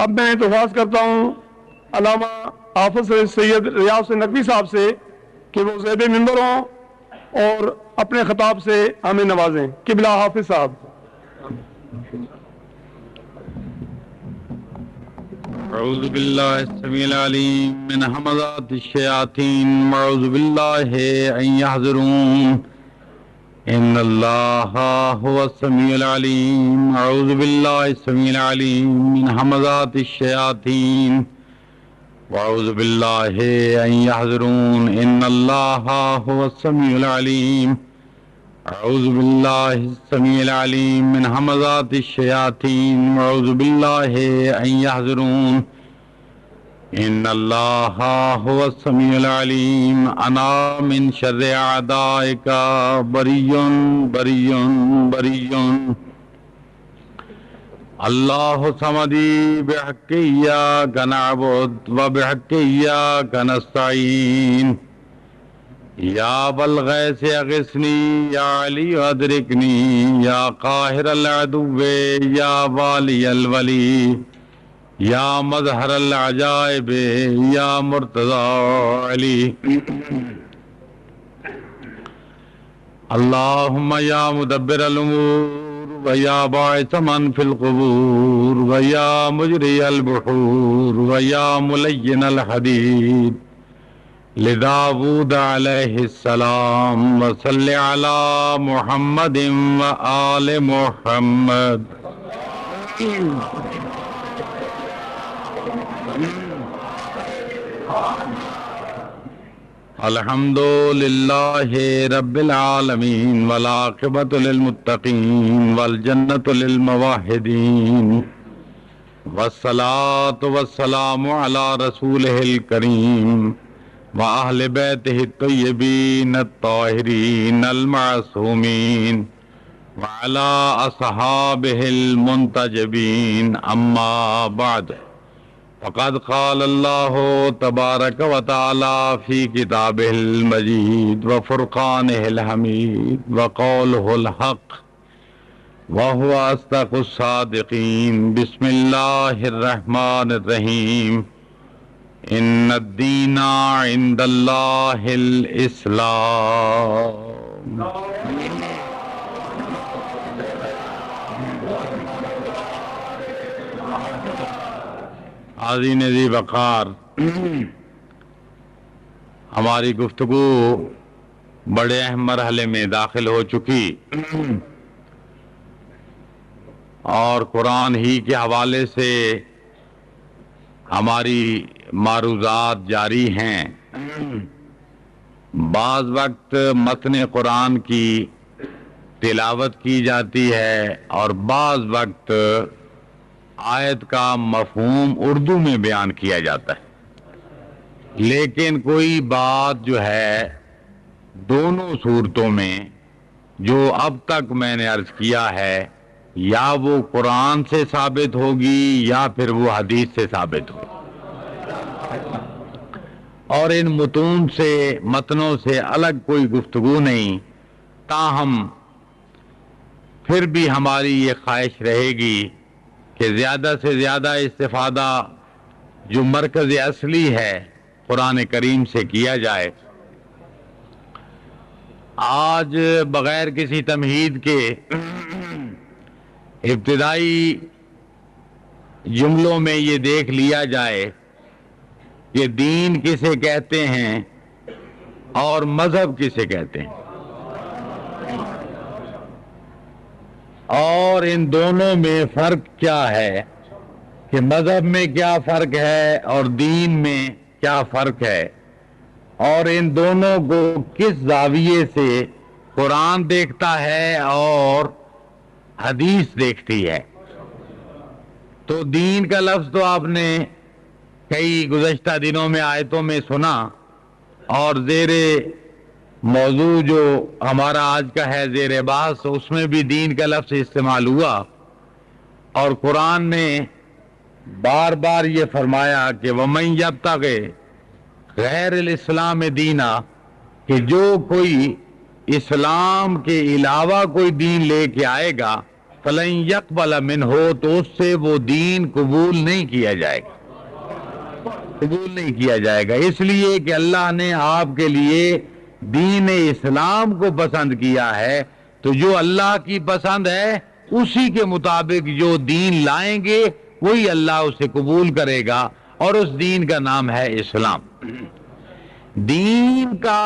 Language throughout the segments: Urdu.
اب میں درخواست کرتا ہوں علامہ حافظ سید ریاض نقوی صاحب سے کہ وہ زیب منبر ہوں اور اپنے خطاب سے ہمیں نوازیں. قبلہ حافظ صاحب. اعوذ باللہ السمیع العلیم من همزات الشیاطین واعوذ باللہ ان یحضرون ان اللہ هو السمیع العلیم. اعوذ باللہ السمیع العلیم من همزات الشیاطین واعوذ باللہ ان یحضرون ان اللہ هو السمیع العلیم. اعوذ باللہ السمیع العلیم من همزات الشیاطین واعوذ باللہ ان یحضرون ان اللہ هو السمیع العلیم. انا من شر اعدائک بری بری بری. اللہ صمدی بحق ایاک نعبد و بحق ایاک نستعین. یا بالغیث اغثنی یا علی ادرکنی یا قاہر العدو یا والی الولی یا مظہر العجائب یا مرتضی علی. اللہم یا مدبر الامور و یا باعث من فی القبور و یا مجری البحور و یا ملین الحدید لداود علیہ السلام وصل علی محمد و آل محمد. الحمد للہ رب العالمین والعاقبۃ للمتقین والجنۃ للموحدین والصلاۃ والسلام علی رسولہ الکریم وأہل بیتہ الطیبین الطاہرین المعصومین وعلی اصحابہ المنتجبین. اما بعد فقد قال اللہ تبارک و تعالی فی کتابہ المجید وفرقانہ الحمید وقولہ الحق وہو اصدق الصادقین. بسم اللہ الرحمن الرحیم. ان الدین عند اللہ الاسلام. عظیم ذی وقار، ہماری گفتگو بڑے اہم مرحلے میں داخل ہو چکی اور قرآن ہی کے حوالے سے ہماری معروضات جاری ہیں. بعض وقت متن قرآن کی تلاوت کی جاتی ہے اور بعض وقت آیت کا مفہوم اردو میں بیان کیا جاتا ہے. لیکن کوئی بات جو ہے دونوں صورتوں میں جو اب تک میں نے عرض کیا ہے یا وہ قرآن سے ثابت ہوگی یا پھر وہ حدیث سے ثابت ہوگی. اور ان متون سے متنوں سے الگ کوئی گفتگو نہیں. تاہم پھر بھی ہماری یہ خواہش رہے گی کہ زیادہ سے زیادہ استفادہ جو مرکز اصلی ہے قرآن کریم سے کیا جائے. آج بغیر کسی تمہید کے ابتدائی جملوں میں یہ دیکھ لیا جائے کہ دین کسے کہتے ہیں اور مذہب کسے کہتے ہیں، اور ان دونوں میں فرق کیا ہے، کہ مذہب میں کیا فرق ہے اور دین میں کیا فرق ہے، اور ان دونوں کو کس زاویے سے قرآن دیکھتا ہے اور حدیث دیکھتی ہے. تو دین کا لفظ تو آپ نے کئی گزشتہ دنوں میں آیتوں میں سنا، اور زیر موضوع جو ہمارا آج کا ہے زیر بحث اس میں بھی دین کا لفظ استعمال ہوا. اور قرآن نے بار بار یہ فرمایا کہ وَمَن يَبْتَغِ غیر الاسلام دینا، کہ جو کوئی اسلام کے علاوہ کوئی دین لے کے آئے گا فلن یقبل منہ، تو اس سے وہ دین قبول نہیں کیا جائے گا، قبول نہیں کیا جائے گا، اس لیے کہ اللہ نے آپ کے لیے دین اسلام کو پسند کیا ہے، تو جو اللہ کی پسند ہے اسی کے مطابق جو دین لائیں گے وہی اللہ اسے قبول کرے گا، اور اس دین کا نام ہے اسلام۔ دین کا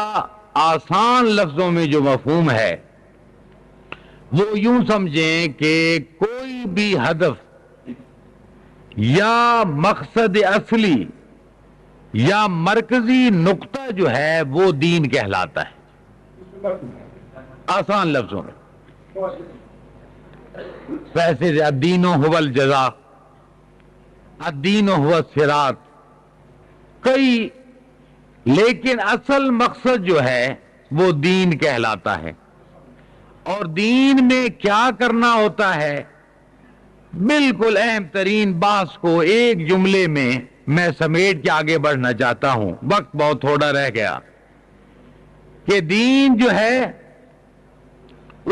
آسان لفظوں میں جو مفہوم ہے وہ یوں سمجھیں کہ کوئی بھی ہدف یا مقصد اصلی یا مرکزی نقطہ جو ہے وہ دین کہلاتا ہے، آسان لفظوں میں۔ ویسے الدین هو الجزاء، الدین هو الصراط، کئی، لیکن اصل مقصد جو ہے وہ دین کہلاتا ہے۔ اور دین میں کیا کرنا ہوتا ہے، بالکل اہم ترین بحث کو ایک جملے میں میں سمیٹ کے آگے بڑھنا چاہتا ہوں، وقت بہت تھوڑا رہ گیا، کہ دین جو ہے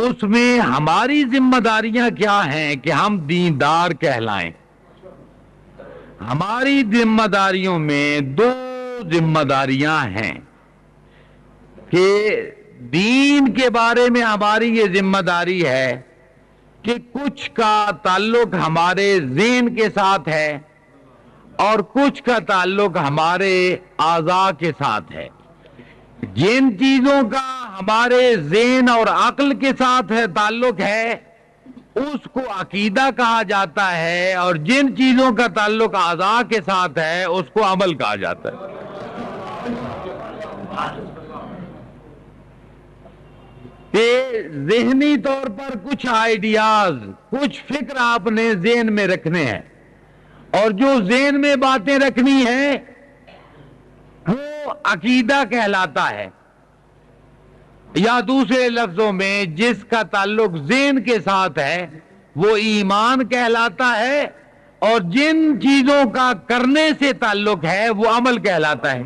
اس میں ہماری ذمہ داریاں کیا ہیں کہ ہم دیندار کہلائیں۔ ہماری ذمہ داریوں میں دو ذمہ داریاں ہیں کہ دین کے بارے میں ہماری یہ ذمہ داری ہے کہ کچھ کا تعلق ہمارے ذہن کے ساتھ ہے اور کچھ کا تعلق ہمارے اعضاء کے ساتھ ہے۔ جن چیزوں کا ہمارے ذہن اور عقل کے ساتھ ہے تعلق ہے اس کو عقیدہ کہا جاتا ہے، اور جن چیزوں کا تعلق اعضاء کے ساتھ ہے اس کو عمل کہا جاتا ہے۔ کہ ذہنی طور پر کچھ آئیڈیاز، کچھ فکر آپ نے ذہن میں رکھنے ہیں، اور جو ذہن میں باتیں رکھنی ہیں وہ عقیدہ کہلاتا ہے، یا دوسرے لفظوں میں جس کا تعلق ذہن کے ساتھ ہے وہ ایمان کہلاتا ہے، اور جن چیزوں کا کرنے سے تعلق ہے وہ عمل کہلاتا ہے۔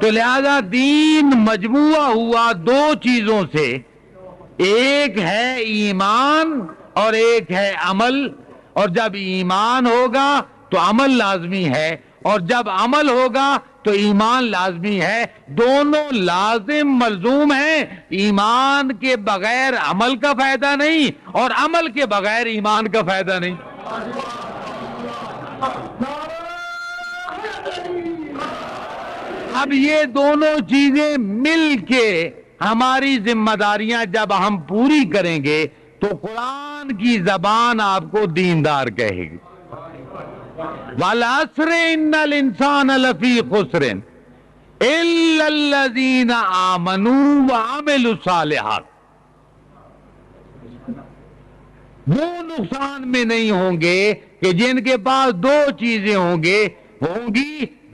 تو لہذا دین مجموعہ ہوا دو چیزوں سے، ایک ہے ایمان اور ایک ہے عمل، اور جب ایمان ہوگا تو عمل لازمی ہے، اور جب عمل ہوگا تو ایمان لازمی ہے، دونوں لازم ملزوم ہیں۔ ایمان کے بغیر عمل کا فائدہ نہیں، اور عمل کے بغیر ایمان کا فائدہ نہیں۔ اب یہ دونوں چیزیں مل کے ہماری ذمہ داریاں جب ہم پوری کریں گے تو قرآن کی زبان آپ کو دیندار کہے گی۔ وَالْعَصْرِ إِنَّ الْإِنسَانَ لَفِي خُسْرٍ إِلَّا الَّذِينَ آمَنُوا وَعَمِلُوا الصَّالِحَاتِ، وہ نقصان میں نہیں ہوں گے کہ جن کے پاس دو چیزیں ہوں گی،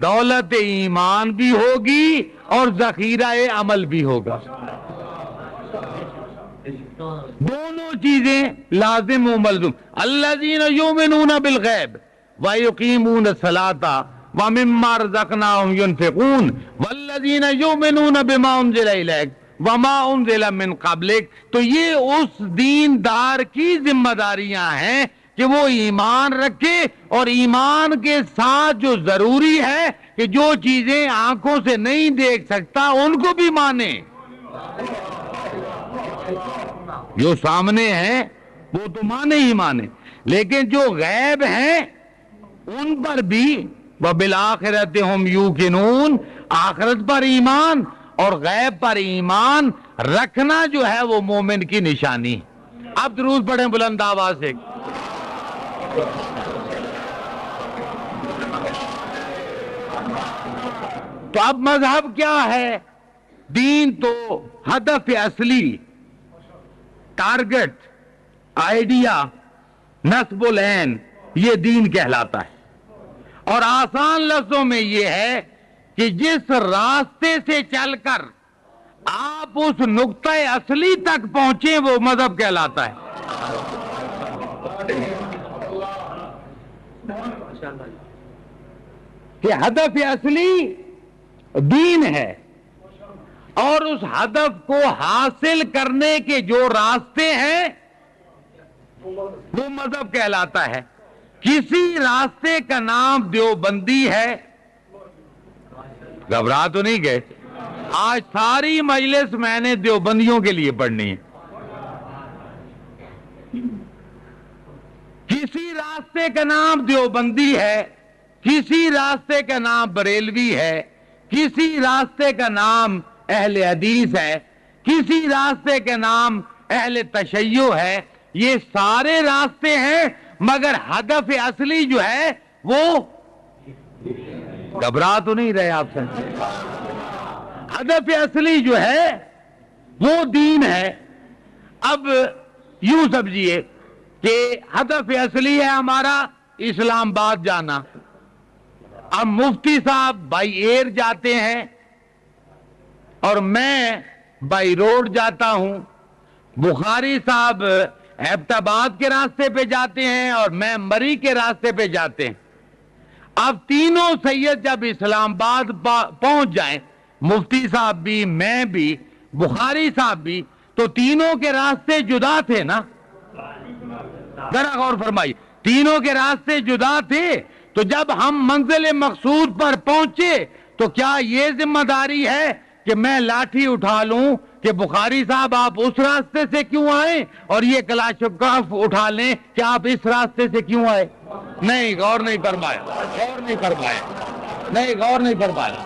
دولت ایمان بھی ہوگی اور ذخیرہ عمل بھی ہوگا۔ دونوں چیزیں لازم و ملزوم۔ الذین یؤمنون بالغیب ویقیمون الصلاۃ ومما رزقناہم ینفقون والذین یؤمنون بما انزل الیک وما انزل من قبلک۔ تو یہ اس دیندار کی ذمہ داریاں ہیں کہ وہ ایمان رکھے، اور ایمان کے ساتھ جو ضروری ہے کہ جو چیزیں آنکھوں سے نہیں دیکھ سکتا ان کو بھی مانے، جو سامنے ہیں وہ تو مانے ہی مانے، لیکن جو غیب ہیں ان پر بھی وَبِالْآخِرَةِ هُمْ يُوقِنُونَ، آخرت پر ایمان اور غیب پر ایمان رکھنا جو ہے وہ مومن کی نشانی۔ اب درود پڑھیں بلند آواز سے۔ تو اب مذہب کیا ہے؟ دین تو ہدف اصلی، ٹارگٹ، آئیڈیا، نصب العین، یہ دین کہلاتا ہے۔ اور آسان لفظوں میں یہ ہے کہ جس راستے سے چل کر آپ اس نقطہ اصلی تک پہنچے وہ مذہب کہلاتا ہے۔ کہ ہدف اصلی دین ہے، اور اس ہدف کو حاصل کرنے کے جو راستے ہیں وہ مذہب کہلاتا ہے. کسی راستے کا نام دیوبندی ہے. گھبرا تو نہیں گئے؟ آج ساری مجلس میں نے دیوبندیوں کے لیے پڑھنی ہے. کسی راستے کا نام دیوبندی ہے, کسی راستے کا نام بریلوی ہے, کسی راستے کا نام اہل حدیث ہے, کسی راستے کا نام اہل تشیع ہے. یہ سارے راستے ہیں, مگر ہدف اصلی جو ہے وہ, گھبرا تو نہیں رہے آپ سے, ہدف اصلی جو ہے وہ دین ہے. اب یوں سمجھیے کہ ہدف اصلی ہے ہمارا اسلام آباد جانا. اب مفتی صاحب بائی ایئر جاتے ہیں اور میں بائی روڈ جاتا ہوں. بخاری صاحب ایبٹ آباد کے راستے پہ جاتے ہیں اور میں مری کے راستے پہ جاتے ہیں. اب تینوں سید جب اسلام آباد پہنچ جائیں, مفتی صاحب بھی, میں بھی, بخاری صاحب بھی, تو تینوں کے راستے جدا تھے نا. ذرا غور فرمائیے, تینوں کے راستے جدا تھے. تو جب ہم منزل مقصود پر پہنچے تو کیا یہ ذمہ داری ہے کہ میں لاٹھی اٹھا لوں کہ بخاری صاحب آپ اس راستے سے کیوں آئے, اور یہ کلاشنکوف اٹھا لیں کہ آپ اس راستے سے کیوں آئے؟ نہیں, غور نہیں فرمایا, غور نہیں فرمایا, نہیں غور نہیں فرمایا.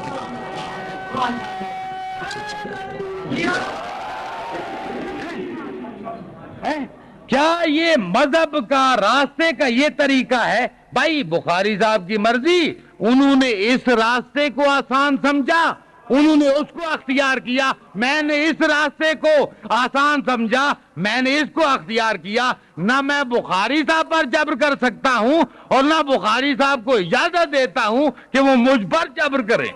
کیا یہ مذہب کا, راستے کا یہ طریقہ ہے؟ بھائی بخاری صاحب کی مرضی, انہوں نے اس راستے کو آسان سمجھا, انہوں نے اس کو اختیار کیا. میں نے اس راستے کو آسان سمجھا, میں نے اس کو اختیار کیا. نہ میں بخاری صاحب پر جبر کر سکتا ہوں اور نہ بخاری صاحب کو اجازت دیتا ہوں کہ وہ مجھ پر جبر کریں.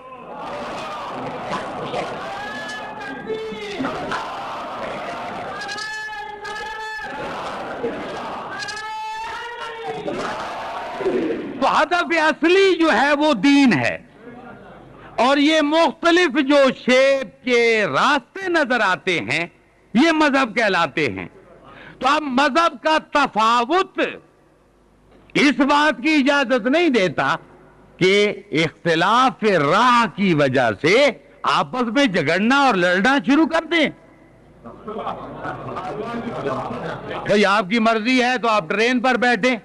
تو ہدف اصلی جو ہے وہ دین ہے, اور یہ مختلف جو شیپ کے راستے نظر آتے ہیں یہ مذہب کہلاتے ہیں. تو اب مذہب کا تفاوت اس بات کی اجازت نہیں دیتا کہ اختلاف راہ کی وجہ سے آپس میں جھگڑنا اور لڑنا شروع کر دیں. بھئی آپ کی مرضی ہے تو آپ ٹرین پر بیٹھیں,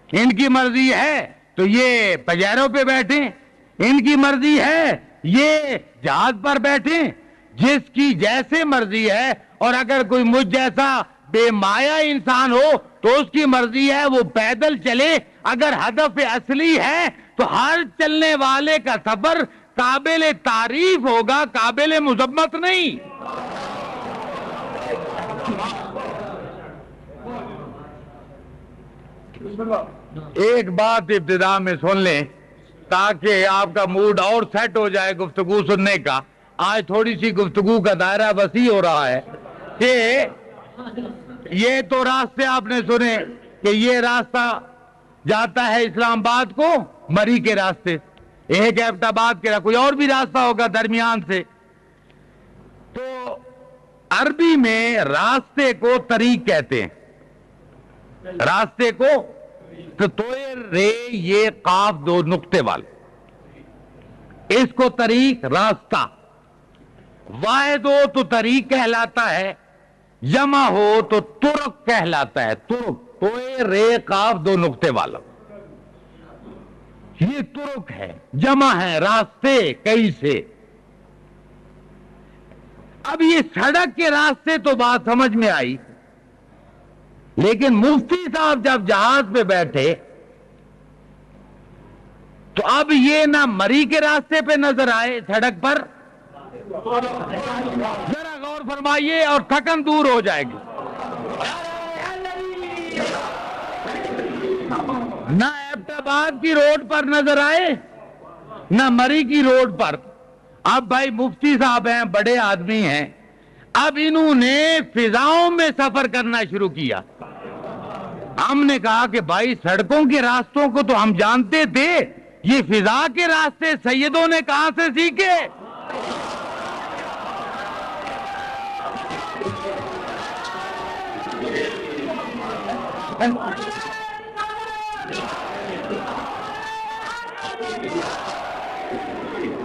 ان کی مرضی ہے تو یہ پجیروں پہ بیٹھیں, ان کی مرضی ہے یہ جہاز پر بیٹھیں, جس کی جیسے مرضی ہے. اور اگر کوئی مجھ جیسا بے مایا انسان ہو تو اس کی مرضی ہے وہ پیدل چلے. اگر ہدف اصلی ہے تو ہر چلنے والے کا سفر قابل تعریف ہوگا, قابل مذمت نہیں. ایک بات ابتدا میں سن لیں تاکہ آپ کا موڈ اور سیٹ ہو جائے گفتگو سننے کا. آج تھوڑی سی گفتگو کا دائرہ وسیع ہو رہا ہے کہ یہ تو راستے آپ نے سنے کہ یہ راستہ جاتا ہے اسلام آباد کو مری کے راستے, ایک ایبٹ آباد کے, کوئی اور بھی راستہ ہوگا درمیان سے. تو عربی میں راستے کو طریق کہتے ہیں. راستے کو تو رے یہ قاف دو نقطے والے, اس کو طریق, راستہ. واحد ہو تو طریق کہلاتا ہے, جمع ہو تو طرق کہلاتا ہے. طرق تو رے قاف دو نقطے والا, یہ طرق ہے, جمع ہے راستے کئی سے. اب یہ سڑک کے راستے تو بات سمجھ میں آئی, لیکن مفتی صاحب جب جہاز پہ بیٹھے تو اب یہ نہ مری کے راستے پہ نظر آئے سڑک پر. ذرا غور فرمائیے اور تھکن دور ہو جائے گی. نہ ایبٹ آباد کی روڈ پر نظر آئے نہ مری کی روڈ پر. اب بھائی مفتی صاحب ہیں, بڑے آدمی ہیں, اب انہوں نے فضاؤں میں سفر کرنا شروع کیا. ہم نے کہا کہ بھائی سڑکوں کے راستوں کو تو ہم جانتے تھے, یہ فضا کے راستے سیدوں نے کہاں سے سیکھے؟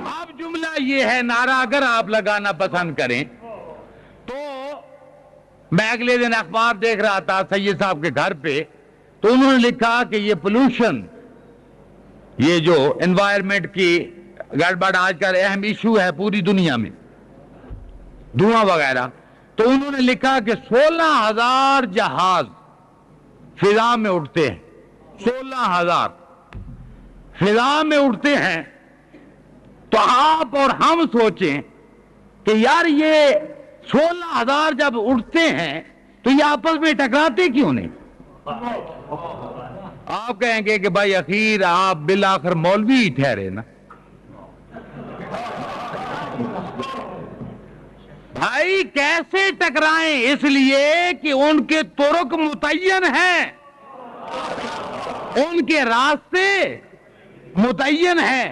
اب جملہ یہ ہے، نعرہ اگر آپ لگانا پسند کریں تو میں اگلے دن اخبار دیکھ رہا تھا سید صاحب کے گھر پہ، تو انہوں نے لکھا کہ یہ پولوشن، یہ جو انوائرمنٹ کی گڑبڑ آج کل اہم ایشو ہے پوری دنیا میں، دھواں وغیرہ، تو انہوں نے لکھا کہ 16,000 جہاز فضا میں اٹھتے ہیں، 16,000 فضا میں اٹھتے ہیں۔ تو آپ اور ہم سوچیں کہ یار یہ 16,000 جب اٹھتے ہیں تو یہ آپس میں ٹکراتے کیوں نہیں؟ آپ کہیں گے کہ بھائی اخیر آپ بالآخر مولوی ہی ٹھہرے نا۔ بھائی کیسے ٹکرائیں؟ اس لیے کہ ان کے طرق متعین ہیں، ان کے راستے متعین ہیں۔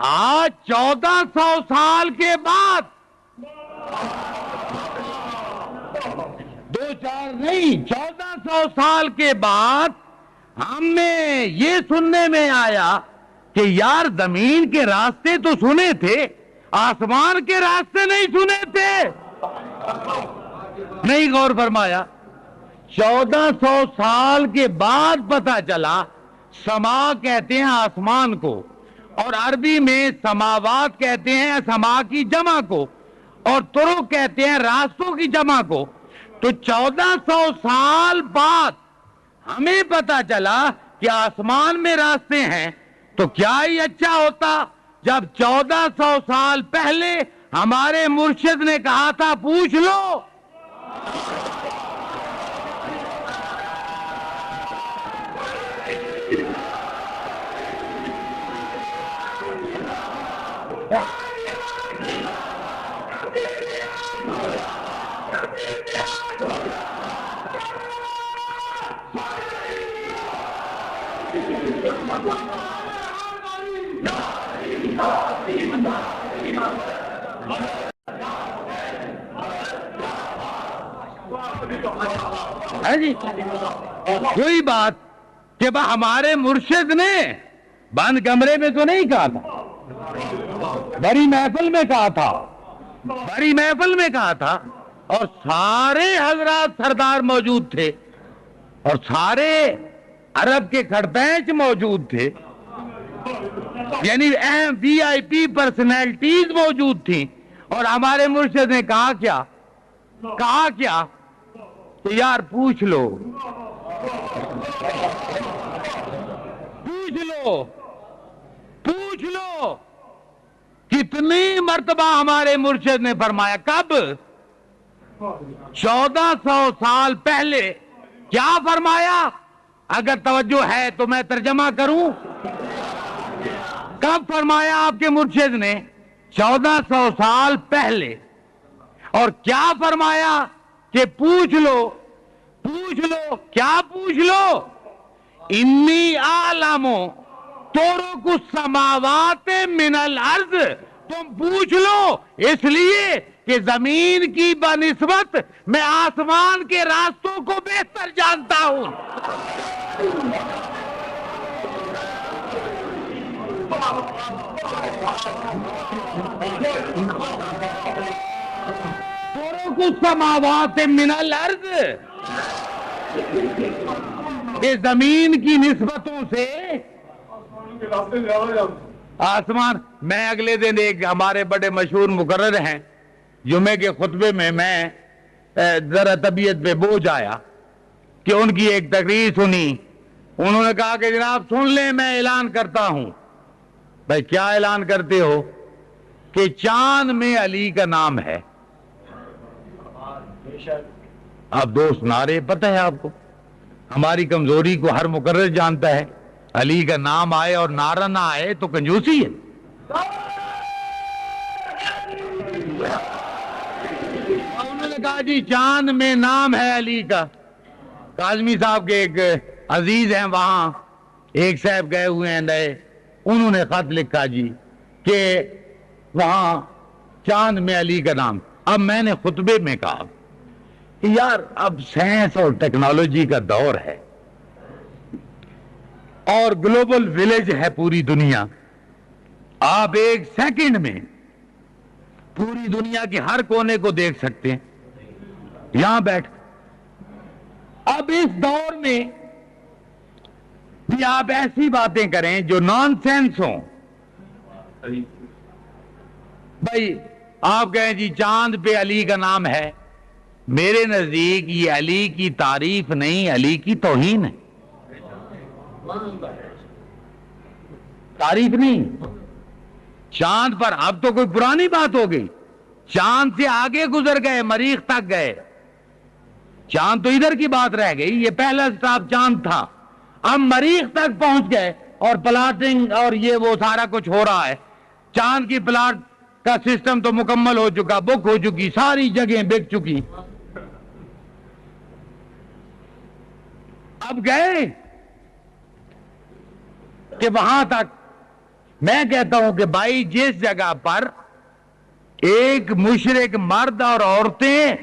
آج 1400 سال کے بعد، 2-4 نہیں، 1400 سال کے بعد ہمیں یہ سننے میں آیا کہ یار زمین کے راستے تو سنے تھے، آسمان کے راستے نہیں سنے تھے۔ نہیں غور فرمایا، 1400 سال کے بعد پتہ چلا سما کہتے ہیں آسمان کو، اور عربی میں سماوات کہتے ہیں سما کی جمع کو، اور طرق کہتے ہیں راستوں کی جمع کو۔ تو 1400 سال بعد ہمیں پتہ چلا کہ آسمان میں راستے ہیں، تو کیا ہی اچھا ہوتا جب 1400 سال پہلے ہمارے مرشد نے کہا تھا پوچھ لو۔ ہے جی کوئی بات کہ ہمارے مرشد نے بند کمرے میں تو نہیں کہا تھا، بڑی محفل میں کہا تھا، بڑی محفل میں کہا تھا، اور سارے حضرات سردار موجود تھے، اور سارے عرب کے کھڑپینچ موجود تھے، یعنی اہم وی آئی پی پرسنالٹیز موجود تھیں، اور ہمارے مرشد نے کہا کیا کہ یار پوچھ لو کتنی مرتبہ ہمارے مرشد نے فرمایا؟ کب؟ 1400 سال پہلے۔ کیا فرمایا؟ اگر توجہ ہے تو میں ترجمہ کروں۔ کب فرمایا آپ کے مرشد نے؟ 1400 سال پہلے۔ اور کیا فرمایا کہ پوچھ لو؟ کیا پوچھ لو؟ انی اعلم طرق السماوات من الارض، تم پوچھ لو، اس لیے کہ زمین کی بنسبت میں آسمان کے راستوں کو بہتر جانتا ہوں۔ طرق السماوات من الارض، یہ زمین کی نسبتوں سے آسمان۔ میں اگلے دن ایک ہمارے بڑے مشہور مقرر ہیں، جمعے کے خطبے میں ذرا طبیعت پہ بوجھ آیا کہ ان کی ایک تقریر سنی، انہوں نے کہا کہ جناب سن لیں میں اعلان کرتا ہوں۔ بھائی کیا اعلان کرتے ہو؟ کہ چاند میں علی کا نام ہے۔ اب دوست نعرے پتہ ہے آپ کو، ہماری کمزوری کو ہر مقرر جانتا ہے، علی کا نام آئے اور نعرہ نہ آئے تو کنجوسی ہے۔ انہوں نے کہا جی چاند میں نام ہے علی کا۔ کاظمی صاحب کے ایک عزیز ہیں وہاں، ایک صاحب گئے ہوئے ہیں نئے، انہوں نے خط لکھا جی کہ وہاں چاند میں علی کا نام۔ اب میں نے خطبے میں کہا کہ یار اب سائنس اور ٹیکنالوجی کا دور ہے، اور گلوبل ولیج ہے پوری دنیا. آپ ایک سیکنڈ میں پوری دنیا کے ہر کونے کو دیکھ سکتے ہیں یہاں بیٹھ. اب اس دور میں بھی آپ ایسی باتیں کریں جو نان سینس ہوں. بھائی آپ کہیں جی چاند پہ علی کا نام ہے. میرے نزدیک یہ علی کی تعریف نہیں، علی کی توہین ہے. تعریف نہیں. چاند پر اب تو کوئی پرانی بات ہو گئی. چاند سے آگے گزر گئے، مریخ تک گئے. چاند تو ادھر کی بات رہ گئی، یہ پہلا سٹاپ چاند تھا. اب مریخ تک پہنچ گئے اور پلاٹنگ اور یہ وہ سارا کچھ ہو رہا ہے. چاند کی پلاٹ کا سسٹم تو مکمل ہو چکا، بک ہو چکی، ساری جگہیں بک چکی. اب گئے کہ وہاں تک. میں کہتا ہوں کہ بھائی جس جگہ پر ایک مشرک مرد اور عورتیں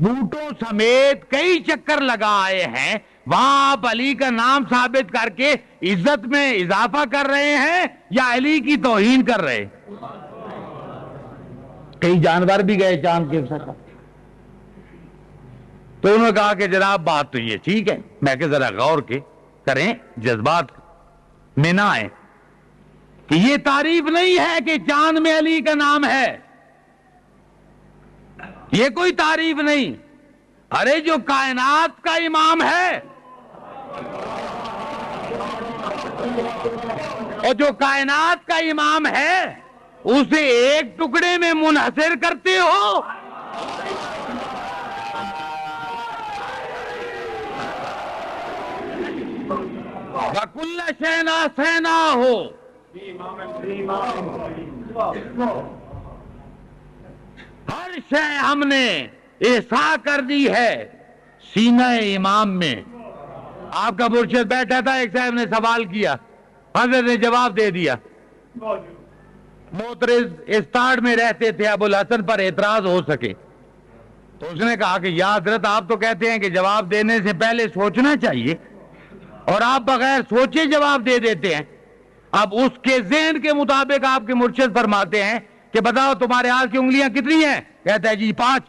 بوٹوں سمیت کئی چکر لگا آئے ہیں، وہاں آپ علی کا نام ثابت کر کے عزت میں اضافہ کر رہے ہیں یا علی کی توہین کر رہے؟ کئی جانور بھی گئے چاند کے ساتھ. تو انہوں نے کہا کہ جناب بات تو یہ ٹھیک ہے، میں کہ ذرا غور کے کریں، جذبات میں نہ آئے. کہ یہ تعریف نہیں ہے کہ چاند میں علی کا نام ہے، یہ کوئی تعریف نہیں. ارے جو کائنات کا امام ہے اور جو کائنات کا امام ہے اسے ایک ٹکڑے میں منحصر کرتے ہو. وَكُلَّ شَيْءٍ أَحْصَيْنَاهُ. ہر شے ہم نے احصاء کر دی ہے سینہ امام میں. آپ کا مرشد بیٹھا تھا، ایک صاحب نے سوال کیا، حضرت نے جواب دے دیا. معترض استاڑ میں رہتے تھے، ابو الحسن پر اعتراض ہو سکے تو اس نے کہا کہ یا حضرت آپ تو کہتے ہیں کہ جواب دینے سے پہلے سوچنا چاہیے اور آپ بغیر سوچے جواب دے دیتے ہیں. اب اس کے ذہن کے مطابق آپ کے مرشد فرماتے ہیں کہ بتاؤ تمہارے ہاتھ کی انگلیاں کتنی ہیں؟ کہتا ہے جی 5.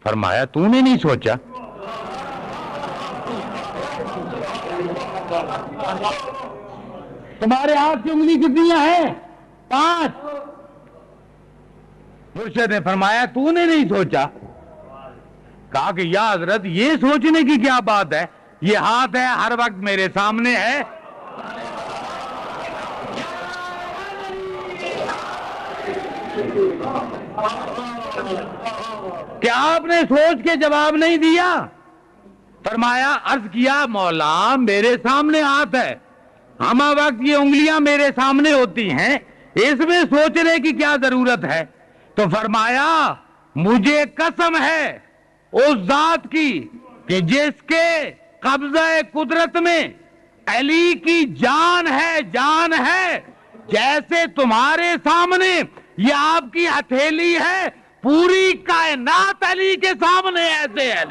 فرمایا تو نے نہیں سوچا. تمہارے ہاتھ کی انگلی کتنی ہیں؟ 5. مرشد نے فرمایا تو نے نہیں سوچا. کہا کہ یا حضرت یہ سوچنے کی کیا بات ہے، یہ ہاتھ ہے، ہر وقت میرے سامنے ہے. کہ آپ نے سوچ کے جواب نہیں دیا. فرمایا عرض کیا مولا میرے سامنے ہاتھ ہے، ہمہ وقت یہ انگلیاں میرے سامنے ہوتی ہیں، اس میں سوچنے کی کیا ضرورت ہے؟ تو فرمایا مجھے قسم ہے اس ذات کی کہ جس کے قبضہ قدرت میں علی کی جان ہے، جان ہے، جیسے تمہارے سامنے یہ آپ کی ہتھیلی ہے، پوری کائنات علی کے سامنے ایسے ہے.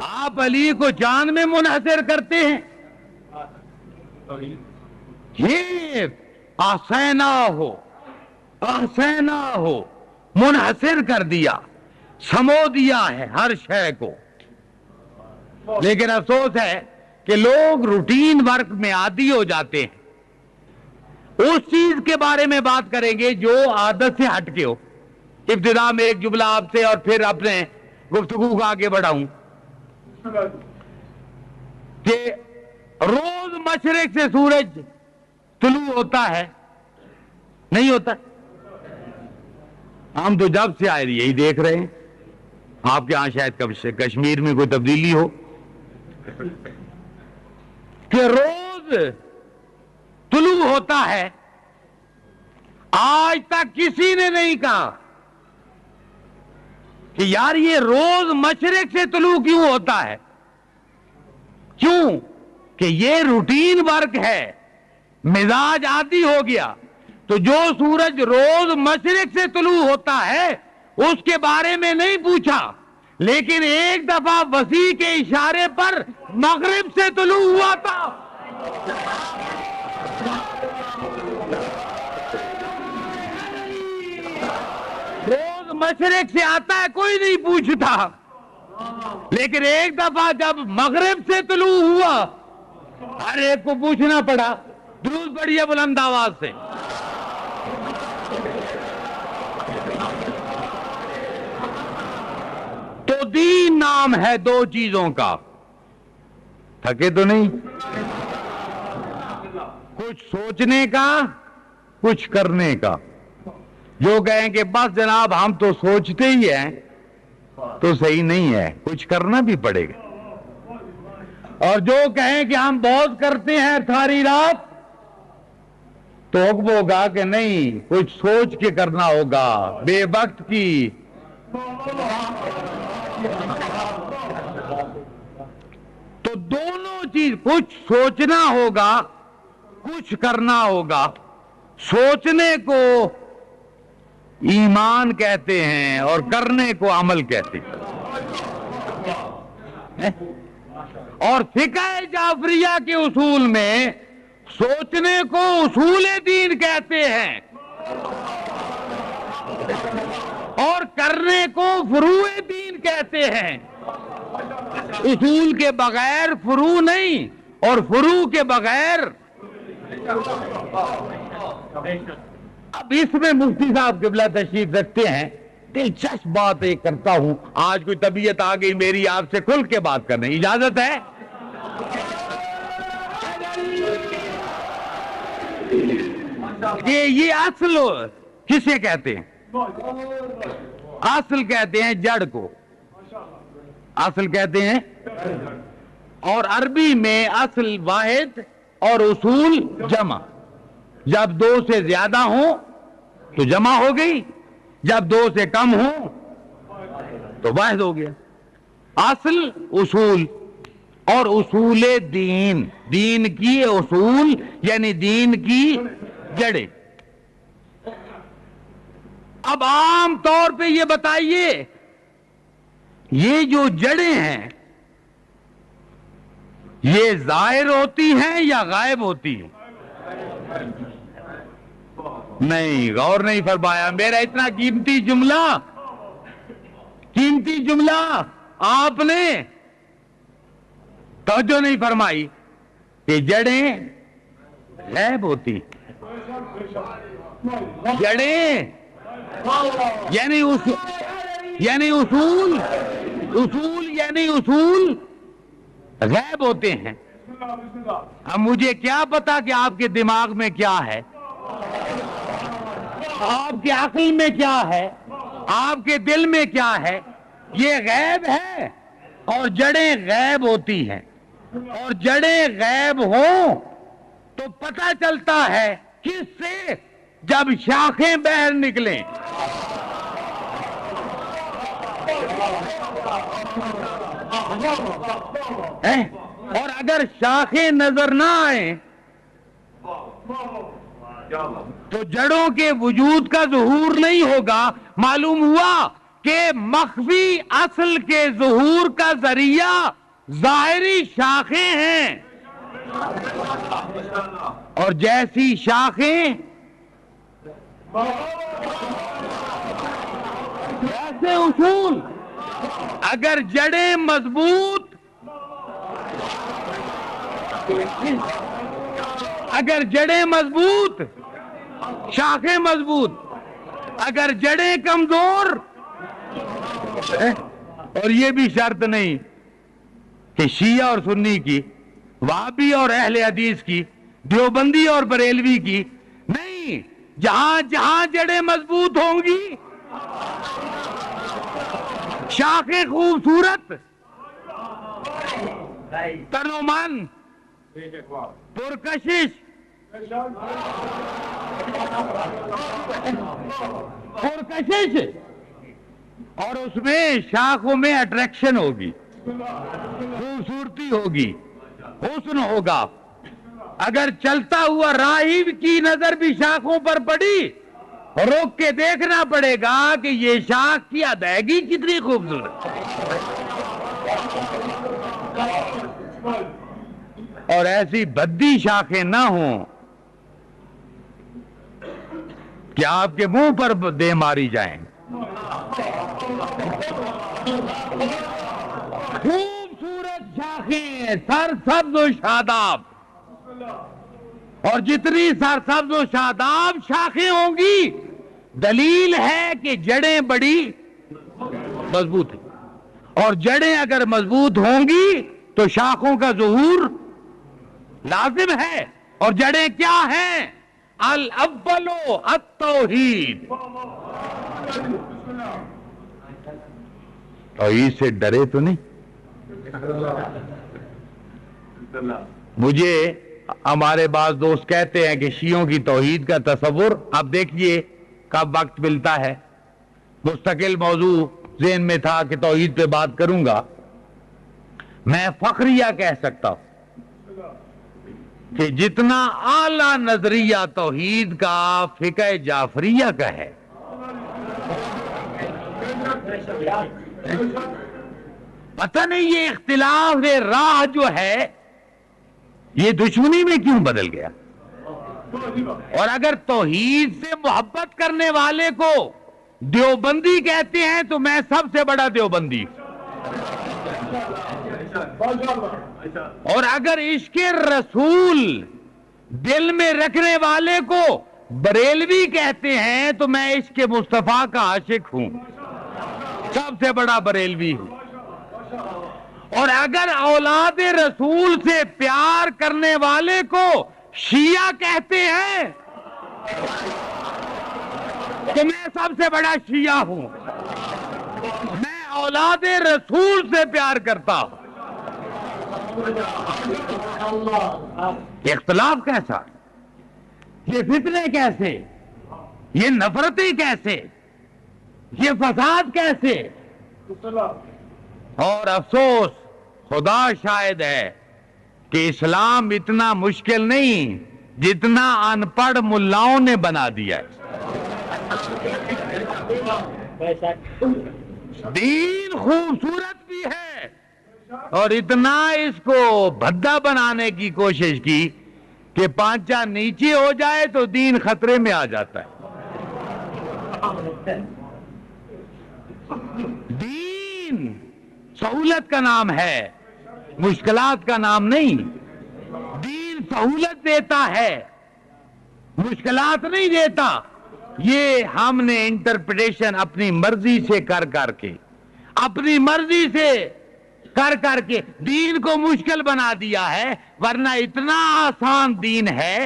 آپ علی کو جان میں منحصر کرتے ہیں. یہ آسینا ہو، آسینا ہو، منحصر کر دیا، سمو دیا ہے ہر شے کو. لیکن افسوس ہے کہ لوگ روٹین ورک میں عادی ہو جاتے ہیں. اس چیز کے بارے میں بات کریں گے جو عادت سے ہٹ کے ہو. ابتدا میں ایک جملہ آپ سے اور پھر اپنے گفتگو کو آگے بڑھاؤں کہ روز مشرق سے سورج طلوع ہوتا ہے نہیں ہوتا؟ ہم تو جب سے آئے یہی دیکھ رہے ہیں. آپ کے ہاں شاید کب سے کشمیر میں کوئی تبدیلی ہو کہ روز طلوع ہوتا ہے. آج تک کسی نے نہیں کہا کہ یار یہ روز مشرق سے طلوع کیوں ہوتا ہے. کیوں کہ یہ روٹین ورک ہے. مزاج عادی ہو گیا. تو جو سورج روز مشرق سے طلوع ہوتا ہے اس کے بارے میں نہیں پوچھا, لیکن ایک دفعہ وسیع کے اشارے پر مغرب سے طلوع ہوا تھا. روز مشرق سے آتا ہے کوئی نہیں پوچھتا, لیکن ایک دفعہ جب مغرب سے طلوع ہوا ہر ایک کو پوچھنا پڑا. درود پڑھیے بلند آواز سے. تو دین نام ہے دو چیزوں کا. تھکے تو نہیں؟ کچھ سوچنے کا, کچھ کرنے کا. جو کہیں کہ بس جناب ہم تو سوچتے ہی ہیں تو صحیح نہیں ہے, کچھ کرنا بھی پڑے گا. اور جو کہیں کہ ہم بہت کرتے ہیں ساری رات تو حکم ہوگا کہ نہیں, کچھ سوچ کے کرنا ہوگا, بے وقت کی. تو دونوں چیز, کچھ سوچنا ہوگا, کچھ کرنا ہوگا. سوچنے کو ایمان کہتے ہیں اور کرنے کو عمل کہتے ہیں. اور فقہ جعفریہ کے اصول میں سوچنے کو اصول دین کہتے ہیں اور کرنے کو فروع دین کہتے ہیں. اصول کے بغیر فروع نہیں اور فروع کے بغیر. اب اس میں مفتی صاحب قبلہ تشریف رکھتے ہیں. دلچسپ بات ایک کرتا ہوں, آج کوئی طبیعت آ گئی میری آپ سے کھل کے بات کرنے, اجازت ہے؟ کہ یہ اصل کسے کہتے ہیں؟ اصل کہتے ہیں جڑ کو, اصل کہتے ہیں. اور عربی میں اصل واحد اور اصول جمع. جب دو سے زیادہ ہوں تو جمع ہو گئی, جب دو سے کم ہوں تو واحد ہو گیا. اصل اصول اور اصول دین, دین کی اصول یعنی دین کی جڑیں. اب عام طور پہ یہ بتائیے, یہ جو جڑیں ہیں یہ ظاہر ہوتی ہیں یا غائب ہوتی ہیں؟ نہیں, غور نہیں فرمایا. میرا اتنا قیمتی جملہ آپ نے توجہ نہیں فرمائی کہ جڑیں غائب ہوتی. جڑیں یعنی اصول یعنی اصول غائب ہوتے ہیں. اب مجھے کیا پتا کہ آپ کے دماغ میں کیا ہے, آپ کی عقل میں کیا ہے, آپ کے دل میں کیا ہے. یہ غیب ہے اور جڑیں غائب ہوتی ہیں. اور جڑیں غائب ہوں تو پتہ چلتا ہے کس سے؟ جب شاخیں باہر نکلیں. اور اگر شاخیں نظر نہ آئیں تو جڑوں کے وجود کا ظہور نہیں ہوگا. معلوم ہوا کہ مخفی اصل کے ظہور کا ذریعہ ظاہری شاخیں ہیں. اور جیسی شاخیں ایسے اصول. اگر جڑیں مضبوط شاخیں مضبوط, اگر جڑیں کمزور. اور یہ بھی شرط نہیں کہ شیعہ اور سنی کی, وہابی اور اہل حدیث کی, دیوبندی اور بریلوی کی نہیں. جہاں جہاں جڑیں مضبوط ہوں گی, شاخیں خوبصورت, تنومند, پرکشش, اور اس میں شاخوں میں اٹریکشن ہوگی, خوبصورتی ہوگی, حسن ہوگا. اگر چلتا ہوا راہب کی نظر بھی شاخوں پر پڑی، روک کے دیکھنا پڑے گا کہ یہ شاخ کی ادائیگی کتنی خوبصورت اور ایسی بدی شاخیں نہ ہوں کہ آپ کے منہ پر دے ماری جائیں۔ خوبصورت شاخیں، سرسبز و شاداب، اور جتنی سرسبز و شاداب شاخیں ہوں گی دلیل ہے کہ جڑیں بڑی مضبوط ہیں، اور جڑیں اگر مضبوط ہوں گی تو شاخوں کا ظہور لازم ہے۔ اور جڑیں کیا ہیں؟ الاول التوحید۔ توحید سے ڈرے تو نہیں؟ مجھے ہمارے بعض دوست کہتے ہیں کہ شیعوں کی توحید کا تصور، اب دیکھیے کب وقت ملتا ہے، مستقل موضوع ذہن میں تھا کہ توحید پہ بات کروں گا۔ میں فخریہ کہہ سکتا ہوں کہ جتنا اعلیٰ نظریہ توحید کا فقہ جعفریہ کا ہے، پتہ نہیں یہ اختلاف راہ جو ہے یہ دشمنی میں کیوں بدل گیا۔ اور اگر توحید سے محبت کرنے والے کو دیوبندی کہتے ہیں تو میں سب سے بڑا دیوبندی، اور اگر عشق رسول دل میں رکھنے والے کو بریلوی کہتے ہیں تو میں عشق مصطفیٰ کا عاشق ہوں، سب سے بڑا بریلوی ہوں۔ اور اگر اولاد رسول سے پیار کرنے والے کو شیعہ کہتے ہیں تو میں سب سے بڑا شیعہ ہوں، میں اولاد رسول سے پیار کرتا ہوں۔ اختلاف کیسا، یہ فتنے کیسے، یہ نفرتیں کیسے، یہ فساد کیسے؟ اور افسوس خدا شاہد ہے کہ اسلام اتنا مشکل نہیں جتنا ان پڑھ ملاؤں نے بنا دیا ہے۔ دین خوبصورت بھی ہے اور اتنا اس کو بھدا بنانے کی کوشش کی کہ پانچا نیچے ہو جائے تو دین خطرے میں آ جاتا ہے۔ دین سہولت کا نام ہے، مشکلات کا نام نہیں۔ دین سہولت دیتا ہے، مشکلات نہیں دیتا۔ یہ ہم نے انٹرپریٹیشن اپنی مرضی سے کر کے اپنی مرضی سے کر کے دین کو مشکل بنا دیا ہے، ورنہ اتنا آسان دین ہے،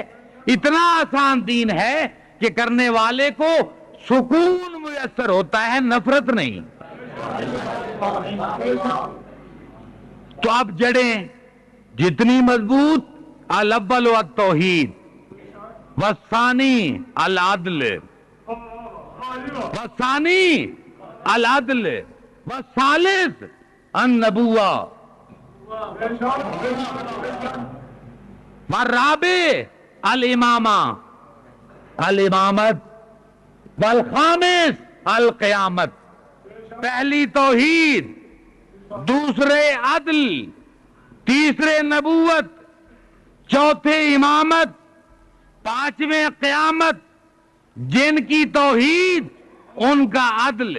اتنا آسان دین ہے کہ کرنے والے کو سکون میسر ہوتا ہے، نفرت نہیں۔ تو اب جڑیں جتنی مضبوط، الاول التوحید، والثانی العدل، والثانی العدل، والثالث النبوہ، والرابع الامامہ، الامامت، والخامس القیامت۔ پہلی توحید، دوسرے عدل، تیسرے نبوت، چوتھے امامت، پانچویں قیامت۔ جن کی توحید ان کا عدل،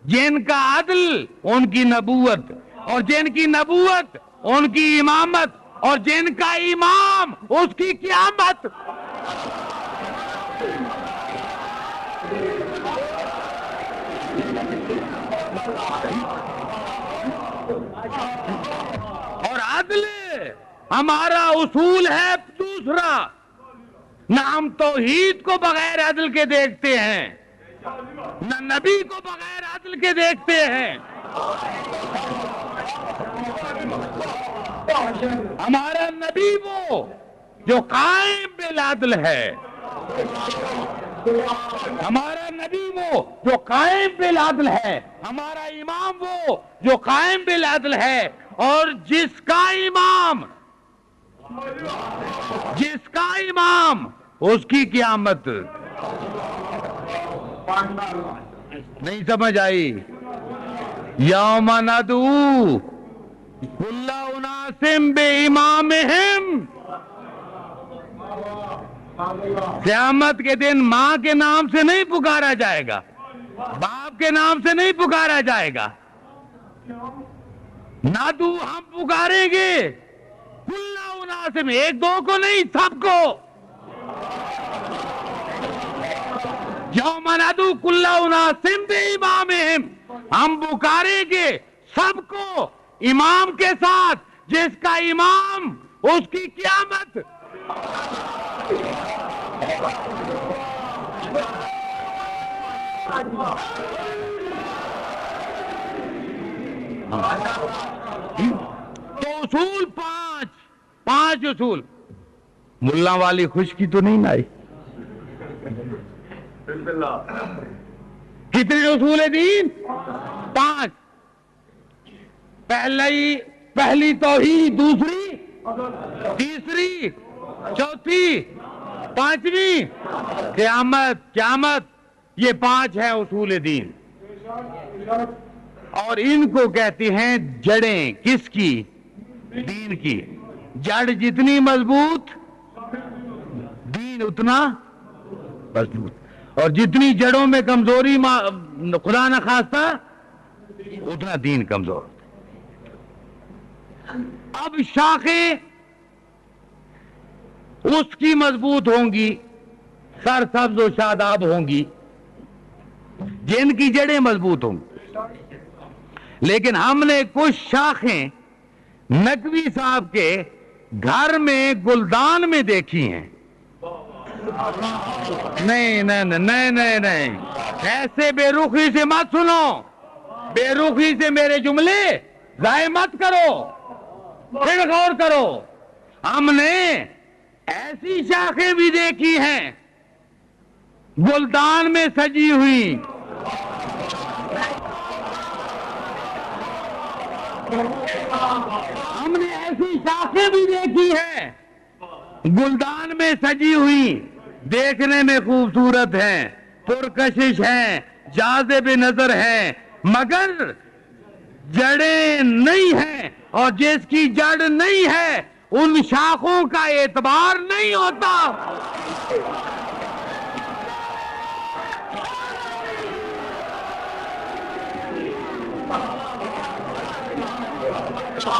جن کا عدل ان کی نبوت، اور جن کی نبوت ان کی امامت، اور جن کا امام اس کی قیامت۔ اور عدل ہمارا اصول ہے دوسرا، نہ ہم توحید کو بغیر عدل کے دیکھتے ہیں، نہ نبی کو بغیر عدل کے دیکھتے ہیں۔ ہمارا نبی وہ جو قائم بالعدل ہے، ہمارا نبی وہ جو قائم بالعدل ہے، ہمارا امام وہ جو قائم بالعدل ہے، اور جس کا امام جس کا امام اس کی قیامت. نہیں سمجھ آئی؟ یوم ندعو کل اناس بامامہم. قیامت کے دن ماں کے نام سے نہیں پکارا جائے گا, باپ کے نام سے نہیں پکارا جائے گا. ندعو ہم پکاریں گے کل اناس, ایک دو کو نہیں, سب کو. یوم ندعو کل اناس بامامہم, ہم پکاریں گے سب کو امام کے ساتھ, جس کا امام اس کی قیامت. تو اصول پانچ اصول. ملا والی خشکی تو نہیں آئی؟ کتنے اصول دین؟ 5. پہلی توحید, دوسری, تیسری, چوتھی, پانچویں قیامت. یہ 5 ہے اصول دین, اور ان کو کہتے ہیں جڑیں. کس کی؟ دین کی. جڑ جتنی مضبوط دین اتنا مضبوط, اور جتنی جڑوں میں کمزوری خدا نہ خواستہ اتنا دین کمزور. اب شاخیں اس کی مضبوط ہوں گی, سرسبز و شاداب ہوں گی, جن کی جڑیں مضبوط ہوں گی. لیکن ہم نے کچھ شاخیں نقوی صاحب کے گھر میں گلدان میں دیکھی ہیں. نہیں, ایسے بے رخی سے مت سنو, بے رخی سے میرے جملے ضائع مت کرو, پھر غور کرو. ہم نے ایسی شاخیں بھی دیکھی ہیں گلدان میں سجی ہوئی. ہم نے ایسی شاخیں بھی دیکھی ہیں گلدان میں سجی ہوئی, دیکھنے میں خوبصورت ہیں, پرکشش ہیں, جاذب نظر ہیں, مگر جڑیں نہیں ہیں, اور جس کی جڑ نہیں ہے ان شاخوں کا اعتبار نہیں ہوتا.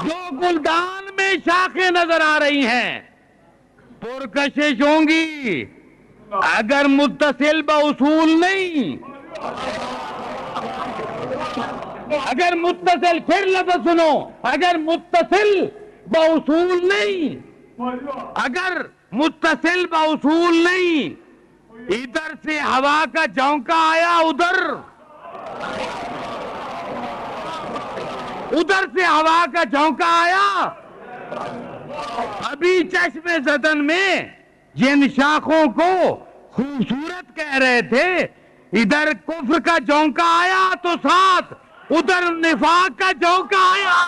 جو گلدان میں شاخیں نظر آ رہی ہیں پرکشش ہوں گی, اگر متصل باصول نہیں, اگر متصل, پھر لفظ سنو, اگر متصل باصول نہیں, اگر متصل باصول نہیں, ادھر سے ہوا کا جھونکا آیا, ادھر سے ہوا کا جھونکا آیا, ابھی چشم زدن میں جن شاخوں کو خوبصورت کہہ رہے تھے, ادھر کفر کا جھونکا آیا تو ساتھ ادھر نفاق کا جھونکا آیا.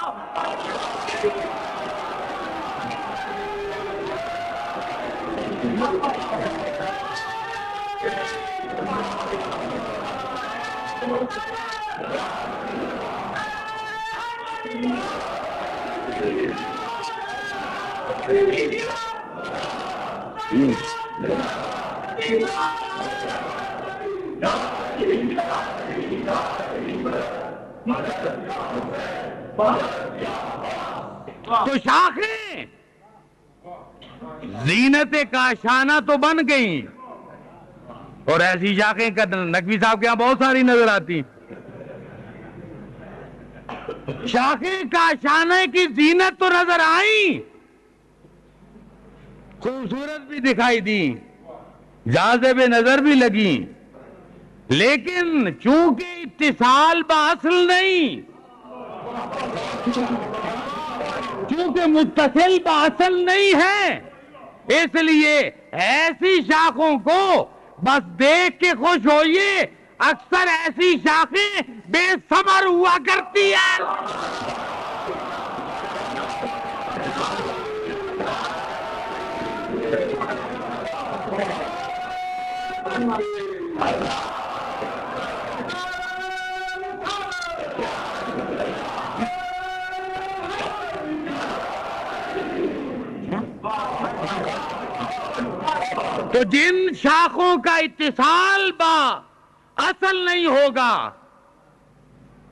تو شاخیں زینت کاشانہ تو بن گئیں, اور ایسی شاخیں نقوی صاحب کے یہاں بہت ساری نظر آتی. شاخیں کاشانہ کی زینت تو نظر آئی, خوبصورت بھی دکھائی دی, جاذب نظر بھی لگی, لیکن چونکہ اتصال باصل نہیں, چونکہ متصل باصل نہیں ہے, اس لیے ایسی شاخوں کو بس دیکھ کے خوش ہوئیے. اکثر ایسی شاخیں بے ثمر ہوا کرتی ہیں. تو جن شاخوں کا اتصال با اصل نہیں ہوگا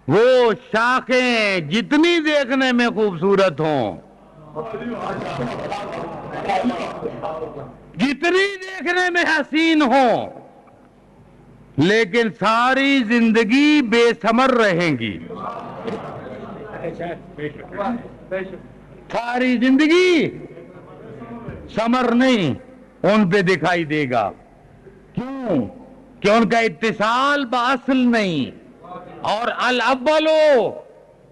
وہ شاخیں جتنی دیکھنے میں خوبصورت ہوں، جتنی دیکھنے میں حسین ہوں، لیکن ساری زندگی بے ثمر رہیں گی. ساری زندگی ثمر نہیں ان پہ دکھائی دے گا. کیوں؟ کہ ان کا اتصال باصل نہیں. اور الاول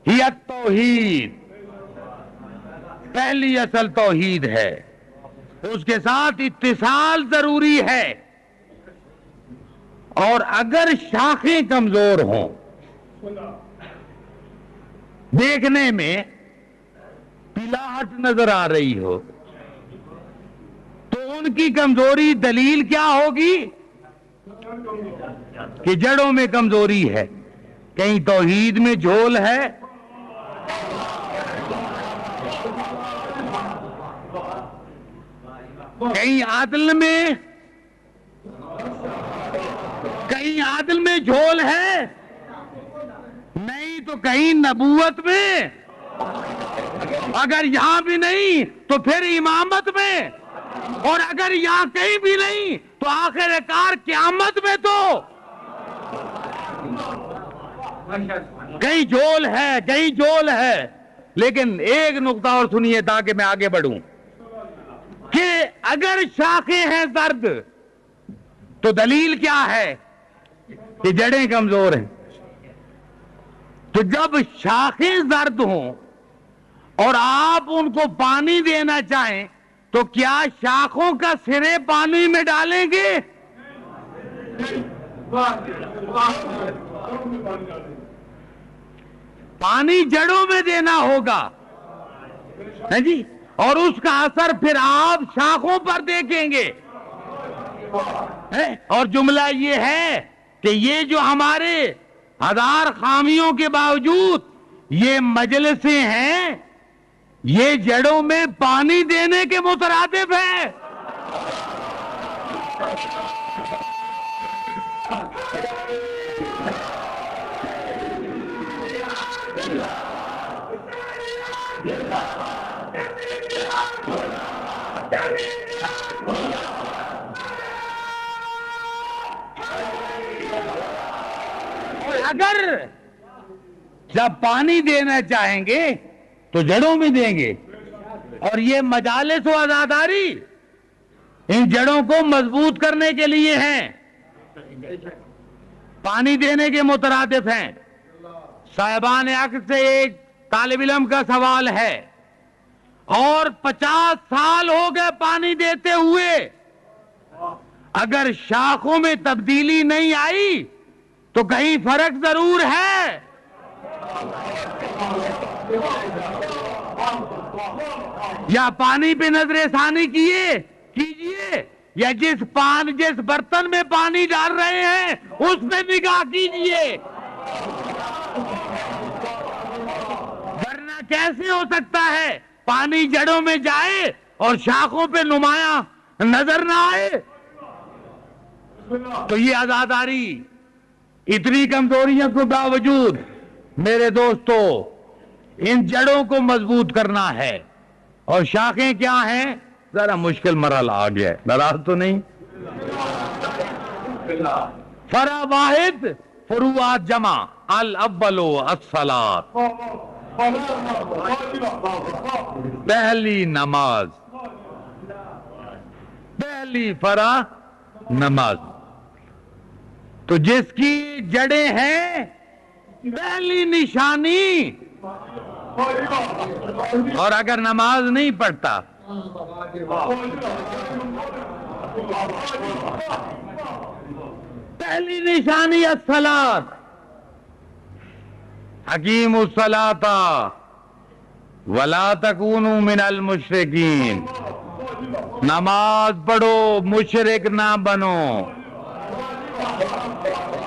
ہی التوحید، پہلی اصل توحید ہے، اس کے ساتھ اتصال ضروری ہے. اور اگر شاخیں کمزور ہوں، دیکھنے میں پلاہٹ نظر آ رہی ہو، تو ان کی کمزوری دلیل کیا ہوگی؟ کہ جڑوں میں کمزوری ہے. کہیں توحید میں جھول ہے، کہیں عدل میں جھول ہے، نہیں تو کہیں نبوت میں، اگر یہاں بھی نہیں تو پھر امامت میں، اور اگر یہاں کہیں بھی نہیں تو آخر کار قیامت میں تو کہیں جھول ہے، کہیں جھول ہے. لیکن ایک نقطہ اور سنیے تاکہ میں آگے بڑھوں، کہ اگر شاخیں ہیں زرد تو دلیل کیا ہے؟ کہ جڑیں کمزور ہیں. تو جب شاخیں زرد ہوں اور آپ ان کو پانی دینا چاہیں تو کیا شاخوں کا سرے پانی میں ڈالیں گے؟ پانی جڑوں میں دینا ہوگا ہے جی، اور اس کا اثر پھر آپ شاخوں پر دیکھیں گے. اور جملہ یہ ہے کہ یہ جو ہمارے ہزار خامیوں کے باوجود یہ مجلسیں ہیں، یہ جڑوں میں پانی دینے کے مترادف ہے. اگر جب پانی دینا چاہیں گے تو جڑوں میں دیں گے. اور یہ مجالس و عزاداری ان جڑوں کو مضبوط کرنے کے لیے ہیں، پانی دینے کے مترادف ہیں. صاحبان عقل سے ایک طالب علم کا سوال ہے، اور 50 سال ہو گئے پانی دیتے ہوئے، اگر شاخوں میں تبدیلی نہیں آئی تو کہیں فرق ضرور ہے. یا پانی پہ نظر ثانی کیجئے، یا جس برتن میں پانی ڈال رہے ہیں اس میں نگاہ کیجئے. ورنہ کیسے ہو سکتا ہے پانی جڑوں میں جائے اور شاخوں پہ نمایاں نظر نہ آئے؟ تو یہ عزاداری اتنی کمزوریوں کے باوجود میرے دوستو ان جڑوں کو مضبوط کرنا ہے. اور شاخیں کیا ہیں؟ ذرا مشکل مرحلہ آ گیا ہے، ناراض تو نہیں؟ فرع واحد فروعات جمع، الاول الصلاۃ، پہلی نماز، پہلی فرع نماز. تو جس کی جڑیں ہیں پہلی نشانی، اور اگر نماز نہیں پڑھتا پہلی نشانی الصلاۃ، اقیموا الصلاۃ ولا تکونوا من المشرکین. نماز پڑھو مشرک نہ بنو،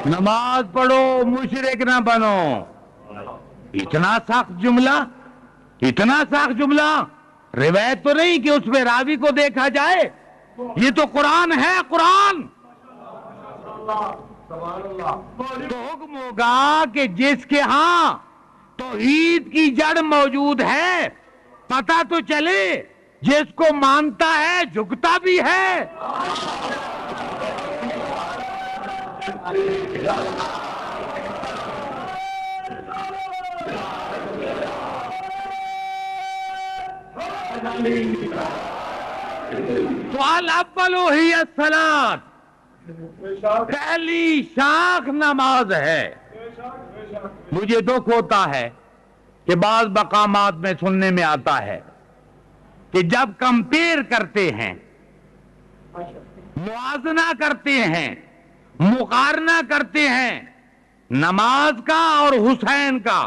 نماز پڑھو مشرک نہ بنو. اتنا سخت جملہ، اتنا سخت جملہ. روایت تو نہیں کہ اس میں راوی کو دیکھا جائے، یہ تو قرآن ہے. قرآن تو حکم ہوگا کہ جس کے ہاں توحید کی جڑ موجود ہے پتہ تو چلے، جس کو مانتا ہے جھکتا بھی ہے. وَالْأَوَّلُ هِيَ الصَّلَاةُ، پہلی شاخ نماز ہے. مجھے دکھ ہوتا ہے کہ بعض مقامات میں سننے میں آتا ہے کہ جب کمپیئر کرتے ہیں، موازنہ کرتے ہیں، مقارنہ کرتے ہیں نماز کا اور حسین کا،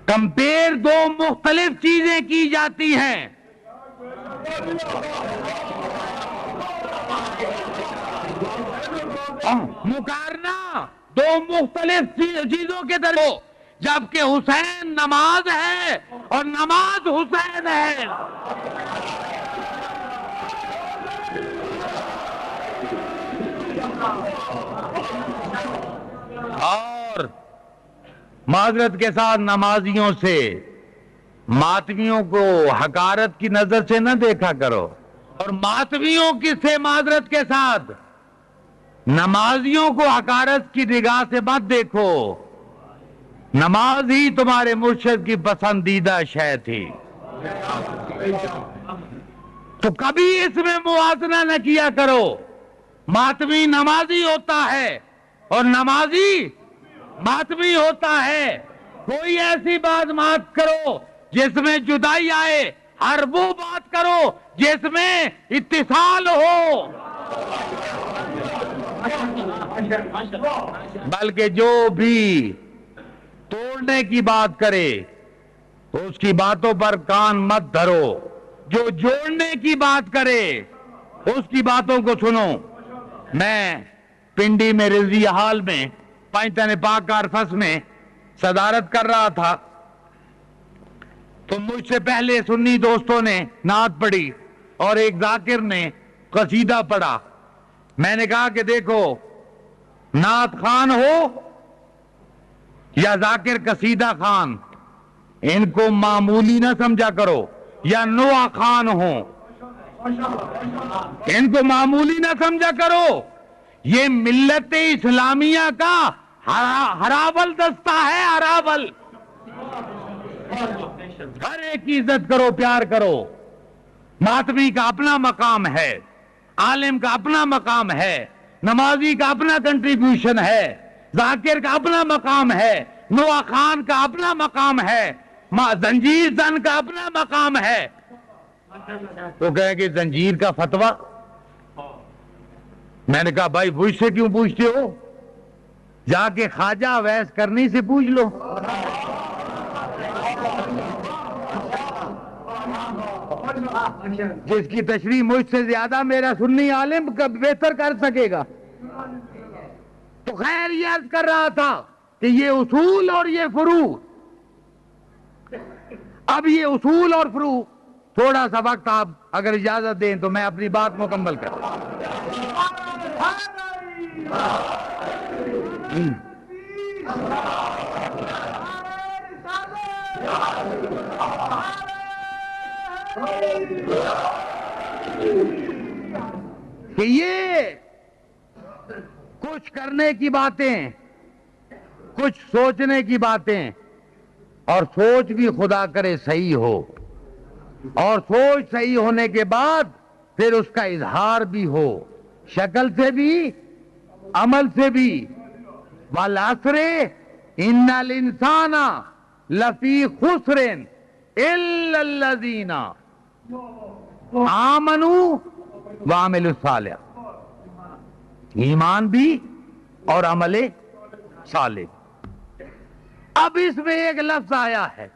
کمپیئر دو مختلف چیزیں کی جاتی ہیں. مقارنہ دو مختلف چیزوں کے درمیان، جبکہ حسین نماز ہے اور نماز حسین ہے. اور معذرت کے ساتھ نمازیوں سے ماتمیوں کو حقارت کی نظر سے نہ دیکھا کرو، اور ماتمیوں کی سے معذرت کے ساتھ نمازیوں کو حقارت کی نگاہ سے مت دیکھو. نماز ہی تمہارے مرشد کی پسندیدہ شے تھی، تو کبھی اس میں موازنہ نہ کیا کرو. ماتمی نمازی ہوتا ہے اور نمازی ماتمی ہوتا ہے. کوئی ایسی بات مت کرو جس میں جدائی آئے، ہر وہ بات کرو جس میں اتصال ہو. بلکہ جو بھی توڑنے کی بات کرے اس کی باتوں پر کان مت دھرو، جو جوڑنے کی بات کرے اس کی باتوں کو سنو. میں پنڈی میں رضویہ ہال میں پنجتن پاک کارفس میں صدارت کر رہا تھا، تو مجھ سے پہلے سنی دوستوں نے نعت پڑھی اور ایک ذاکر نے قصیدہ پڑھا. میں نے کہا کہ دیکھو، نعت خان ہو یا ذاکر قصیدہ خان، ان کو معمولی نہ سمجھا کرو، یا نوح خان ہو، ان کو معمولی نہ سمجھا کرو. یہ ملت اسلامیہ کا ہراول دستہ ہے، ہراول. ہر ایک کی عزت کرو، پیار کرو. ماتمی کا اپنا مقام ہے، عالم کا اپنا مقام ہے، نمازی کا اپنا کنٹریبیوشن ہے، ذاکر کا اپنا مقام ہے، نوح خان کا اپنا مقام ہے، زنجیر زن کا اپنا مقام ہے. تو کہے کہ زنجیر کا فتویٰ. میں نے کہا بھائی مجھ سے کیوں پوچھتے ہو، جا کے خواجہ ویس کرنی سے پوچھ لو. جس کی تشریح مجھ سے زیادہ میرا سنی عالم بہتر کر سکے گا. تو خیر یہ عرض کر رہا تھا کہ یہ اصول اور یہ فروع، اب یہ اصول اور فروع، تھوڑا سا وقت آپ اگر اجازت دیں تو میں اپنی بات مکمل کروں. کہ یہ کچھ کرنے کی باتیں، کچھ سوچنے کی باتیں، اور سوچ بھی خدا کرے صحیح ہو، اور سوچ صحیح ہونے کے بعد پھر اس کا اظہار بھی ہو، شکل سے بھی عمل سے بھی. والعصر ان الانسان لفی خسر الا الذین آمنوا وعملوا الصالحات. ایمان بھی اور عمل صالح. اب اس میں ایک لفظ آیا ہے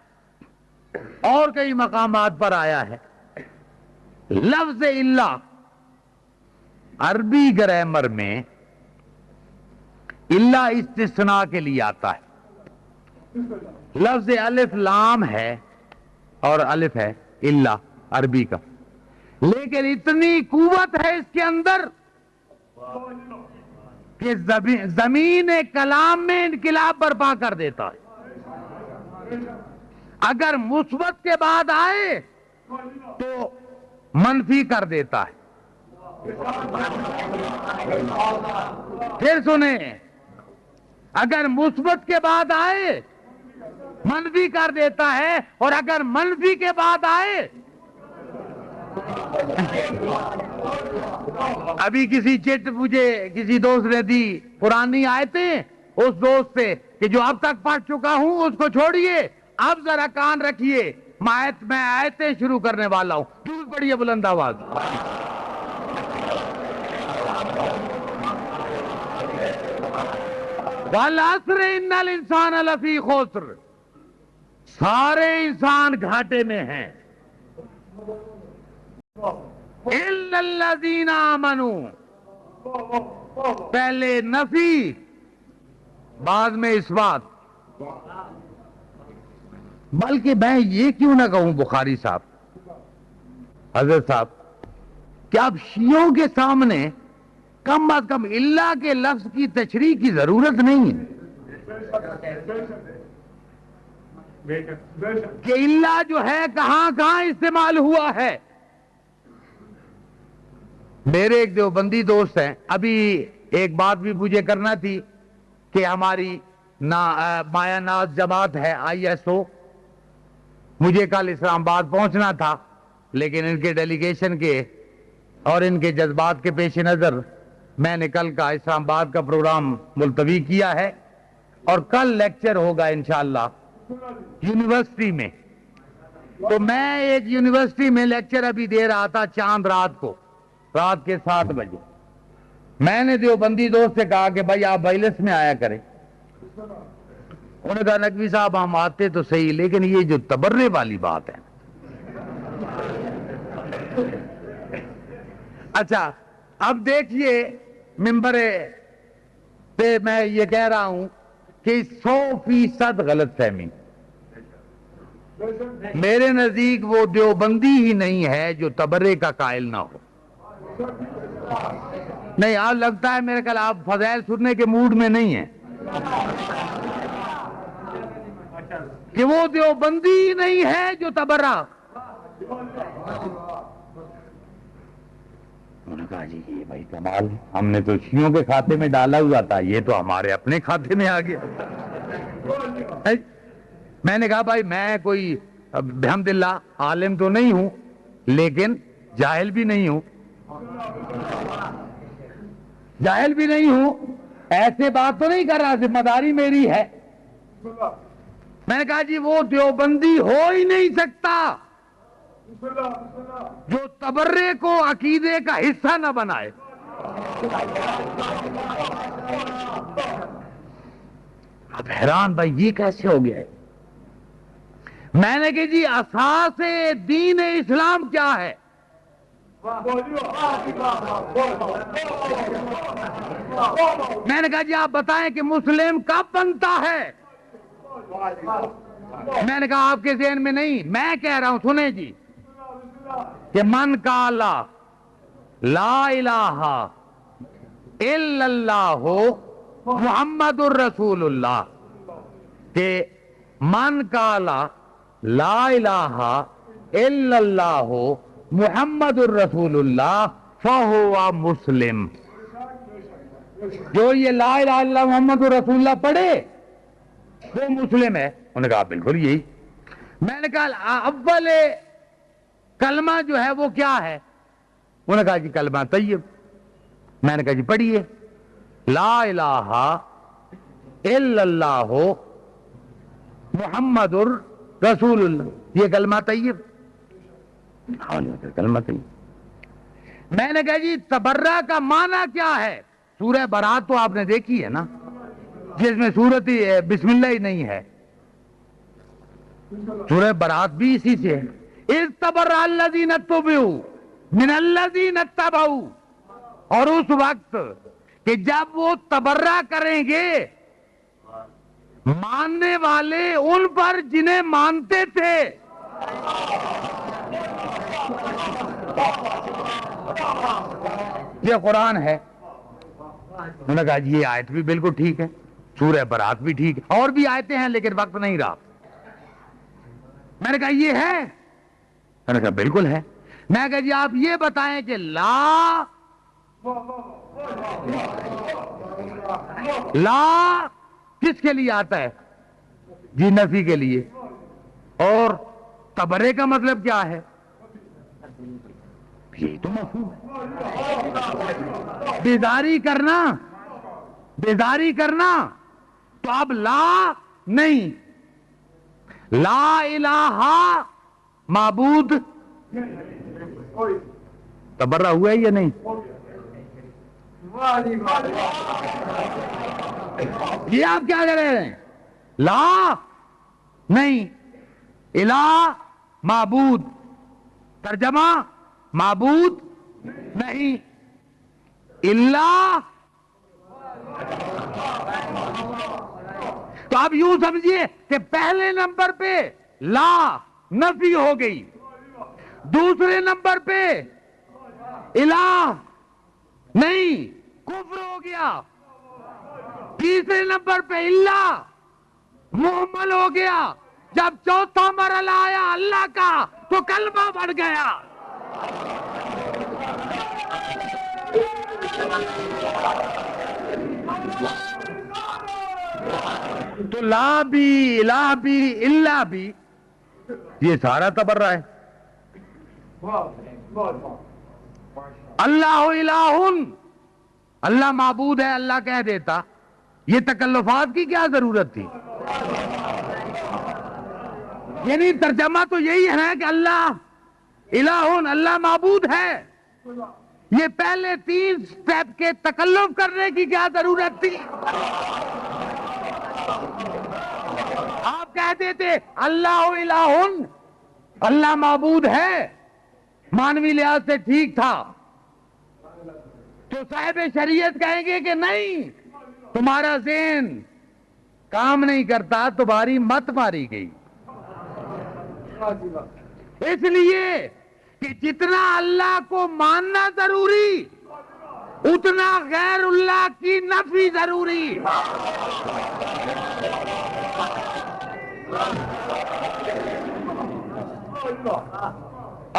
اور کئی مقامات پر آیا ہے. لفظ اللہ عربی گرامر میں اللہ استثناء کے لیے آتا ہے. لفظ الف لام ہے اور الف ہے اللہ عربی کا, لیکن اتنی قوت ہے اس کے اندر کہ زمین کلام میں انقلاب برپا کر دیتا ہے. اگر مثبت کے بعد آئے تو منفی کر دیتا ہے. پھر سنیں, اگر مثبت کے بعد آئے منفی کر دیتا ہے, اور اگر منفی کے بعد آئے, ابھی کسی چٹ مجھے کسی دوست نے دی پرانی آیتیں اس دوست سے کہ جو اب تک پڑھ چکا ہوں اس کو چھوڑیے, اب ذرا کان رکھیے, میں آیتیں شروع کرنے والا ہوں. کیوں پڑھیے بلند آواز. وَالْعَصْرِ إِنَّ الْإِنسَانَ لَفِي خُسْرٍ, سارے انسان گھاٹے میں ہیں. إِلَّا الَّذِينَ آمَنُوا, پہلے نفی بعد میں اس بات. بلکہ میں یہ کیوں نہ کہوں بخاری صاحب, حضرت صاحب, کہ اب شیعوں کے سامنے کم از کم اللہ کے لفظ کی تشریح کی ضرورت نہیں ہے کہ اللہ جو ہے کہاں کہاں استعمال ہوا ہے. میرے ایک دیوبندی دوست ہیں, ابھی ایک بات بھی مجھے کرنا تھی کہ ہماری مایا ناز جماعت ہے ISO, مجھے کل اسلام آباد پہنچنا تھا, لیکن ان کے ڈیلیگیشن کے اور ان کے جذبات کے پیش نظر میں نے کل کا اسلام آباد کا پروگرام ملتوی کیا ہے, اور کل لیکچر ہوگا انشاءاللہ یونیورسٹی میں. تو میں ایک یونیورسٹی میں لیکچر ابھی دے رہا تھا چاند رات کو, رات کے 7 بجے. میں نے دیوبندی دوست سے کہا کہ بھائی آپ وائلس میں آیا کریں. انہوں نے کہا نقوی صاحب ہم آتے تو صحیح, لیکن یہ جو تبرے والی بات ہے. اچھا اب دیکھیے, ممبر پہ میں یہ کہہ رہا ہوں کہ 100% غلط فہمی. میرے نزدیک وہ دیوبندی ہی نہیں ہے جو تبرے کا قائل نہ ہو. نہیں, آپ لگتا ہے میرے خیال آپ فضائل سننے کے موڈ میں نہیں ہیں, کہ وہ دیوبندی ہی نہیں ہے جو تبرہ. انہوں نے کہا جی یہ بھائی کمال, ہم نے تو شیعوں کے کھاتے میں ڈالا ہوا تھا, یہ تو ہمارے اپنے کھاتے میں آ گیا. میں نے کہا بھائی میں کوئی الحمدللہ عالم تو نہیں ہوں, لیکن جاہل بھی نہیں ہوں, جاہل بھی نہیں ہوں, ایسے بات تو نہیں کر رہا, ذمہ داری میری ہے. میں نے کہا جی وہ دیوبندی ہو ہی نہیں سکتا جو تبرے کو عقیدے کا حصہ نہ بنائے. اب حیران بھائی یہ کیسے ہو گیا ہے. میں نے کہا جی اساس دین اسلام کیا ہے؟ میں نے کہا جی آپ بتائیں کہ مسلم کب بنتا ہے؟ میں نے کہا آپ کے ذہن میں نہیں, میں کہہ رہا ہوں, سنیں جی, کہ من قالا لا الہ الا اللہ محمد الرسول اللہ, کہ من قالا لا الہ الا اللہ محمد الرسول اللہ فہو مسلم. جو یہ لا الہ الا اللہ محمد الرسول اللہ پڑھے وہ مسلم ہے. انہوں نے کہا بالکل یہی. میں نے کہا اول کلمہ جو ہے وہ کیا ہے؟ انہوں نے کہا جی کلمہ طیب. میں نے کہا جی پڑھیے, لا الہ الا اللہ محمد الرسول اللہ, یہ کلمہ طیب. کلمہ طیب. میں نے کہا جی تبرہ کا معنی کیا ہے؟ سورہ برات تو آپ نے دیکھی ہے نا, جس میں سورت بسم اللہ ہی نہیں ہے. سورہ برات بھی اسی سے ہے. اذ تبرأ الذین اتبعوا من الذین اتبعوا. اور اس وقت کہ جب وہ تبرہ کریں گے ماننے والے ان پر جنہیں مانتے تھے. یہ قرآن ہے. انہوں نے کہا جی یہ آیت بھی بالکل ٹھیک ہے, سورہ برات بھی ٹھیک ہے, اور بھی آیتیں ہیں لیکن وقت نہیں رہا. میں نے کہا یہ ہے؟ میں نے کہا بالکل ہے. میں نے کہا جی آپ یہ بتائیں کہ لا کس کے لیے آتا ہے؟ جی نفی کے لیے. اور تبرے کا مطلب کیا ہے؟ یہ تو مفہوم ہے, بیداری کرنا. تو اب لا نہیں, لا الہ معبود تبرہ ہوا ہے یا نہیں؟ یہ آپ کیا کہہ رہے ہیں؟ لا نہیں, الہ معبود. ترجمہ معبود نہیں, اللہ. تو آپ یوں سمجھیے کہ پہلے نمبر پہ لا نفی ہو گئی, دوسرے نمبر پہ الہ نہیں کفر ہو گیا, تیسرے نمبر پہ اللہ محمل ہو گیا, جب چوتھا مرحلہ آیا اللہ کا تو کلمہ بڑھ گیا. تو لا بھی الہ بھی اللہ بھی یہ سارا تبرہ ہے. اللہ الہ, اللہ معبود ہے اللہ کہہ دیتا, یہ تکلفات کی کیا ضرورت تھی؟ یعنی ترجمہ تو یہی ہے نا کہ اللہ الہ, اللہ معبود ہے. یہ پہلے 3 سٹیپ کے تکلف کرنے کی کیا ضرورت تھی؟ آپ کہہ دیتے اللہ الہ, اللہ معبود ہے, مانوی لحاظ سے ٹھیک تھا. تو صاحب شریعت کہیں گے کہ نہیں, تمہارا ذہن کام نہیں کرتا, تمہاری مت ماری گئی. اس لیے کہ جتنا اللہ کو ماننا ضروری اتنا غیر اللہ کی نفی ضروری.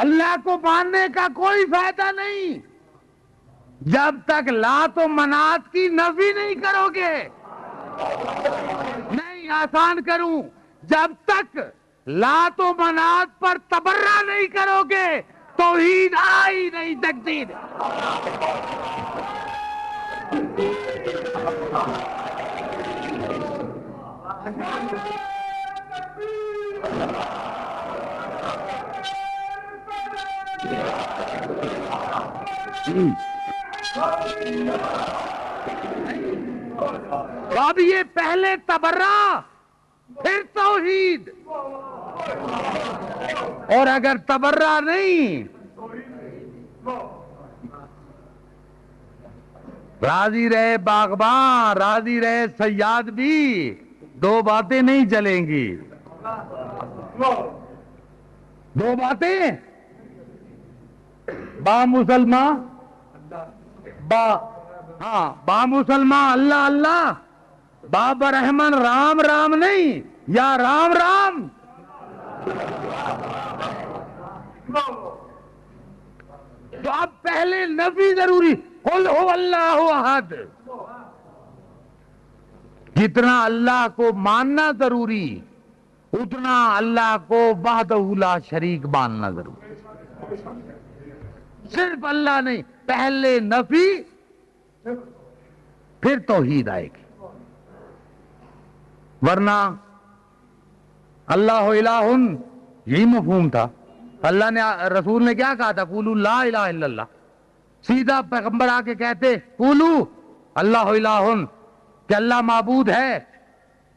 اللہ کو ماننے کا کوئی فائدہ نہیں جب تک لات و منات کی نفی نہیں کرو گے. نہیں آسان کروں, جب تک لات و منات پر تبرہ نہیں کرو گے توحید آ ہی نہیں سکتی. اب یہ پہلے تبرہ پھر توحید, اور اگر تبرہ نہیں راضی رہے باغباں راضی رہے صیاد بھی, 2 باتیں نہیں چلیں گی. 2 باتیں, با مسلمان با مسلمان اللہ اللہ, با برحمن رام رام نہیں, یا رام رام. تو اب پہلے نفی ضروری, قل هو اللہ احد. جتنا اللہ کو ماننا ضروری اتنا اللہ کو وحدہ لا شریک ماننا ضروری. صرف اللہ نہیں, پہلے نفی پھر توحید آئے گی. ورنہ اللہ الہ یہی مفہوم تھا. اللہ نے رسول نے کیا کہا تھا؟ قولوا لا الہ الا اللہ. سیدھا پیغمبر آ کے کہتے قولوا اللہ الہ, کہ اللہ معبود ہے.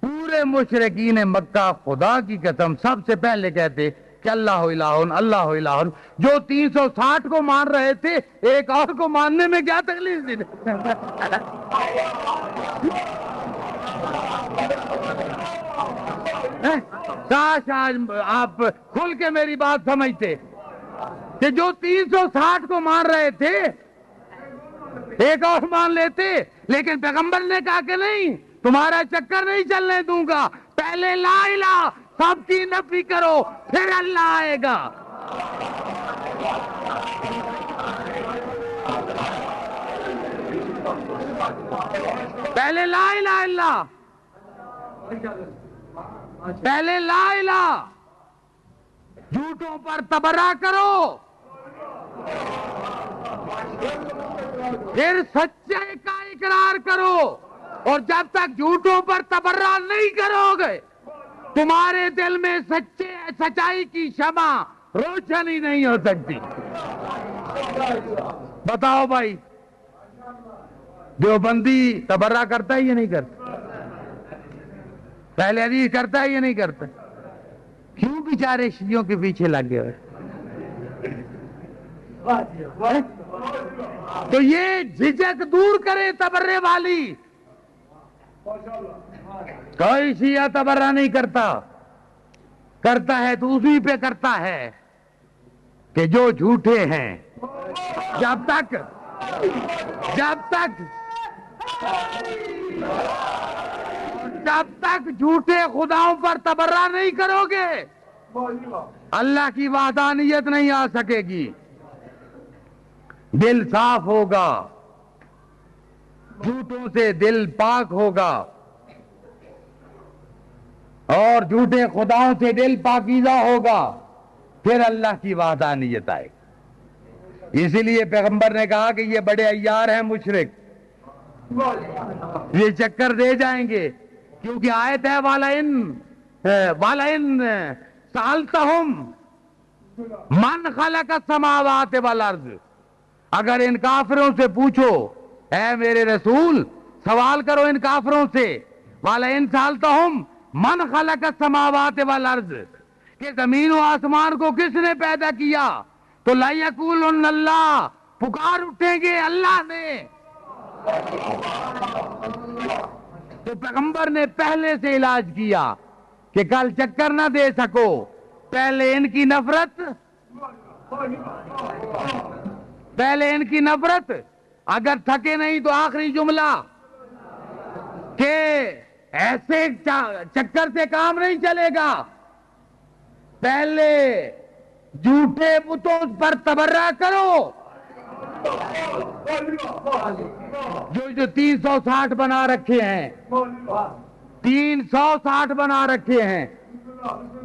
پورے پورے مشرکین مکہ خدا کی قسم سب سے پہلے کہتے کہ اللہ الہ اللہ الہ. جو 360 کو مان رہے تھے ایک اور کو ماننے میں کیا تکلیف تھی؟ کاش آج آپ کھل کے میری بات سمجھتے کہ جو 360 کو مان رہے تھے ایک اور مان لیتے. لیکن پیغمبر نے کہا کہ نہیں، تمہارا چکر نہیں چلنے دوں گا، پہلے لا الہ سب کی نفی کرو پھر اللہ آئے گا. پہلے لا الہ الا اللہ، پہلے لا الہ، جھوٹوں پر تبرہ کرو، پھر سچے کا اقرار کرو. اور جب تک جھوٹوں پر تبرہ نہیں کرو گے تمہارے دل میں سچائی کی شمع روشنی نہیں ہو سکتی. بتاؤ بھائی، دیوبندی تبرہ کرتا ہے یا نہیں کرتا؟ پہلے حدیث کرتا ہے یا نہیں کرتا؟ کیوں بیچارے شیعوں کے پیچھے لگ گئے ہوئے؟ تو یہ جھجک دور کرے تبرے والی. کوئی شیعہ تبرہ نہیں کرتا، کرتا ہے تو اسی پہ کرتا ہے کہ جو جھوٹے ہیں. جب تک جھوٹے خداؤں پر تبرہ نہیں کرو گے اللہ کی وحدانیت نہیں آ سکے گی. دل صاف ہوگا، جھوٹوں سے دل پاک ہوگا، اور جھوٹے خداؤں سے دل پاکیزہ ہوگا، پھر اللہ کی وحدانیت آئے گی. اسی لیے پیغمبر نے کہا کہ یہ بڑے عیار ہیں مشرک، یہ چکر دے جائیں گے. کیونکہ آیت ہے وَلَئِن سَأَلْتَهُمْ مَنْ خَلَقَ السَّمَاوَاتِ وَالْأَرْضِ. اگر ان کافروں سے پوچھو، اے میرے رسول سوال کرو ان کافروں سے، وَلَئِن سَأَلْتَهُمْ مَنْ خَلَقَ السَّمَاوَاتِ وَالْأَرْضِ، کہ زمین و آسمان کو کس نے پیدا کیا، تو لَيَقُولُنَّ اللَّهُ، پکار اٹھیں گے اللہ نے. تو پیغمبر نے پہلے سے علاج کیا کہ کل چکر نہ دے سکو، پہلے ان کی نفرت، اگر تھکے نہیں تو آخری جملہ کہ ایسے چکر سے کام نہیں چلے گا، پہلے جھوٹے بتوں پر تبرہ کرو. جو 360 بنا رکھے ہیں، 360 بنا رکھے ہیں،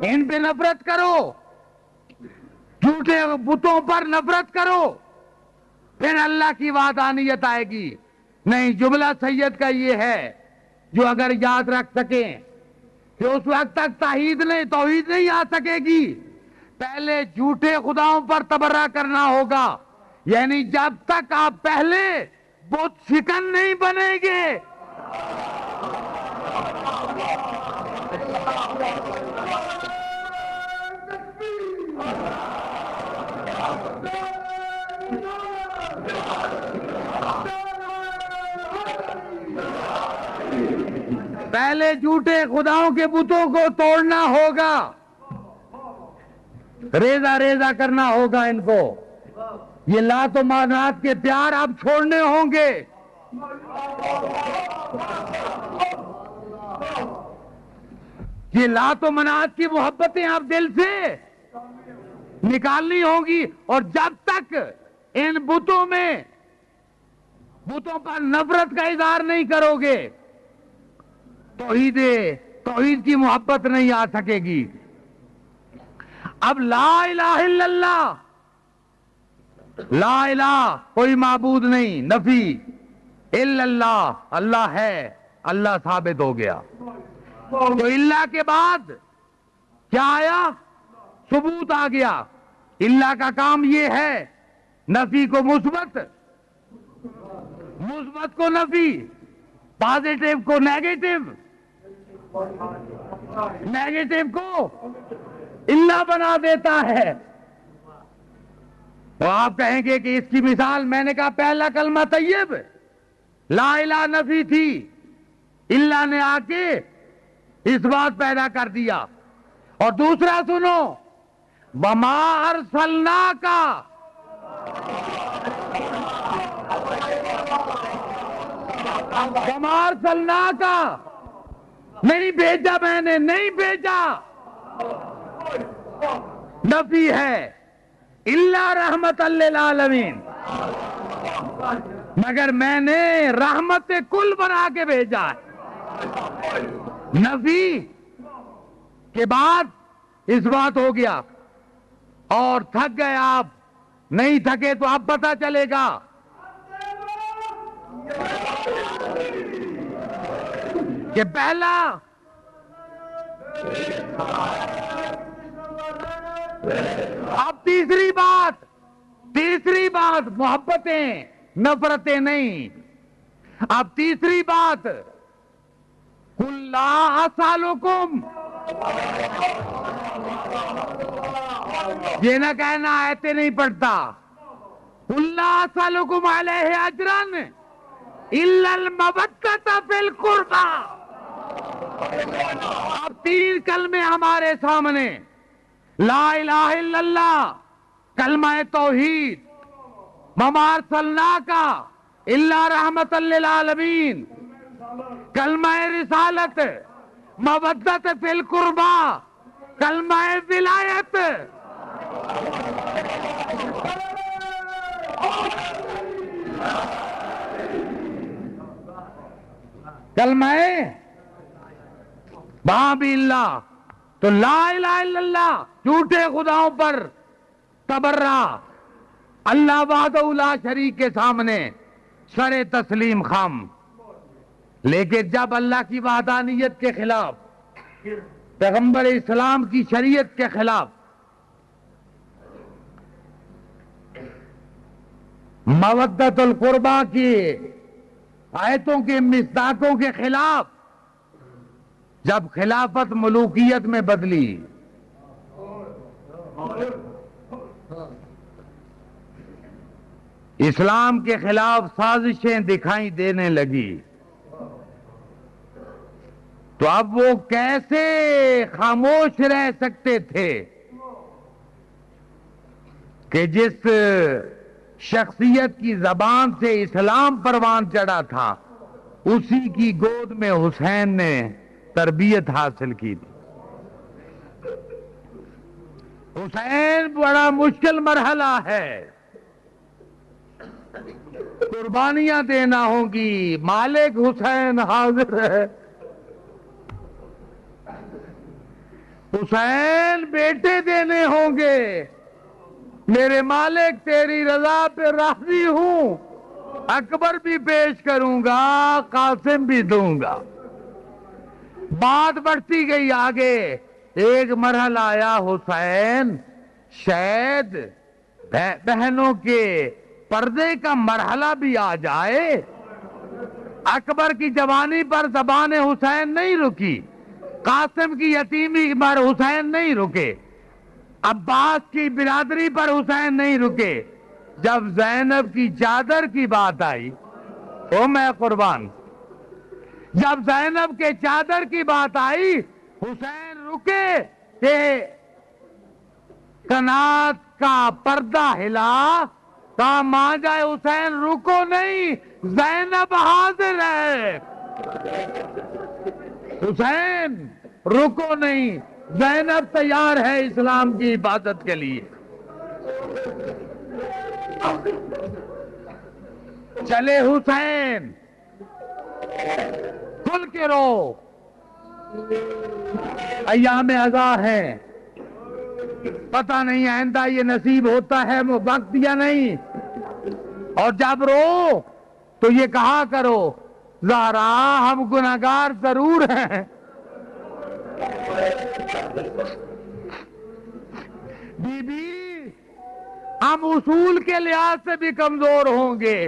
ان پہ نفرت کرو، جھوٹے بتوں پر نفرت کرو، پھر اللہ کی وحدانیت آئے گی. نہیں، جملہ سید کا یہ ہے جو اگر یاد رکھ سکیں کہ اس وقت تک توحید نہیں آ سکے گی. پہلے جھوٹے خداؤں پر تبرہ کرنا ہوگا، یعنی جب تک آپ پہلے بت شکن نہیں بنیں گے پہلے جھوٹے خداؤں کے بتوں کو توڑنا ہوگا، ریزہ ریزہ کرنا ہوگا ان کو. یہ لات و منات کے پیار آپ چھوڑنے ہوں گے. یہ لات و منات کی محبتیں آپ دل سے نکالنی ہوں گی. اور جب تک ان بتوں پر نفرت کا اظہار نہیں کرو گے توحید کی محبت نہیں آ سکے گی. اب لا الہ الا اللہ، لا الہ کوئی معبود نہیں، نفی، الا اللہ اللہ ہے، اللہ ثابت ہو گیا. تو اللہ کے بعد کیا آیا؟ ثبوت آ گیا. اللہ کا کام یہ ہے نفی کو مثبت، مثبت کو نفی، پازیٹو کو نیگیٹو، نیگیٹو کو اللہ بنا دیتا ہے. تو آپ کہیں گے کہ اس کی مثال، میں نے کہا پہلا کلمہ طیب لا الہ نفی تھی، اللہ نے آ کے اس بات پیدا کر دیا. اور دوسرا سنو، وما ارسلناک، وما ارسلناک، نہیں بھیجا، میں نے نہیں بھیجا، نفی ہے، الا رحمت للعالمین، مگر میں نے رحمت کل بنا کے بھیجا ہے. نفی کے بعد اس بات ہو گیا. اور تھک گئے آپ، نہیں تھکے تو اب پتہ چلے گا. کہ پہلا اب تیسری بات محبتیں نفرتیں نہیں. اب تیسری بات، قل لا اسالکم، یہ نہ کہنا آیتیں نہیں پڑھتا، قل لا اسالکم علیہ اجرا الا المودۃ فی القربى. اب تین کلمے ہمارے سامنے، لا الہ الا اللہ، کلمہ توحید، وما ارسلناک الا رحمت للعالمین، کلمہ رسالت، مودت فی القربى، کلمہ ولایت. کلمہ وہاں بھی اللہ، تو لا الہ الا اللہ، جھوٹے خداؤں پر تبرہ، اللہ وحدہ لا شریک کے سامنے سر تسلیم خم. لیکن جب اللہ کی وحدانیت کے خلاف، پیغمبر اسلام کی شریعت کے خلاف، مودت القربہ کی آیتوں کے مصداقوں کے خلاف، جب خلافت ملوکیت میں بدلی، اسلام کے خلاف سازشیں دکھائی دینے لگی، تو اب وہ کیسے خاموش رہ سکتے تھے کہ جس شخصیت کی زبان سے اسلام پروان چڑھا تھا، اسی کی گود میں حسین نے تربیت حاصل کی تھی. حسین بڑا مشکل مرحلہ ہے، قربانیاں دینا ہوں گی، مالک حسین حاضر ہے. حسین بیٹے دینے ہوں گے، میرے مالک تیری رضا پہ راضی ہوں، اکبر بھی پیش کروں گا، قاسم بھی دوں گا. بات بڑھتی گئی آگے، ایک مرحلہ آیا حسین شاید بہنوں کے پردے کا مرحلہ بھی آ جائے. اکبر کی جوانی پر زبان حسین نہیں رکی، قاسم کی یتیمی پر حسین نہیں رکے، عباس کی برادری پر حسین نہیں رکے. جب زینب کی چادر کی بات آئی تو میں قربان، جب زینب کے چادر کی بات آئی حسین رکے کہ قنات کا پردہ ہلا، کہا ماں جائے حسین رکو نہیں، زینب حاضر ہے. حسین رکو نہیں، زینب تیار ہے اسلام کی عبادت کے لیے. چلے حسین، کھل کے رو، ایام عزا ہے، پتہ نہیں آئندہ یہ نصیب ہوتا ہے وہ وقت یا نہیں. اور جب رو تو یہ کہا کرو زہرا ہم گناہگار ضرور ہیں، بی بی ہم اصول کے لحاظ سے بھی کمزور ہوں گے،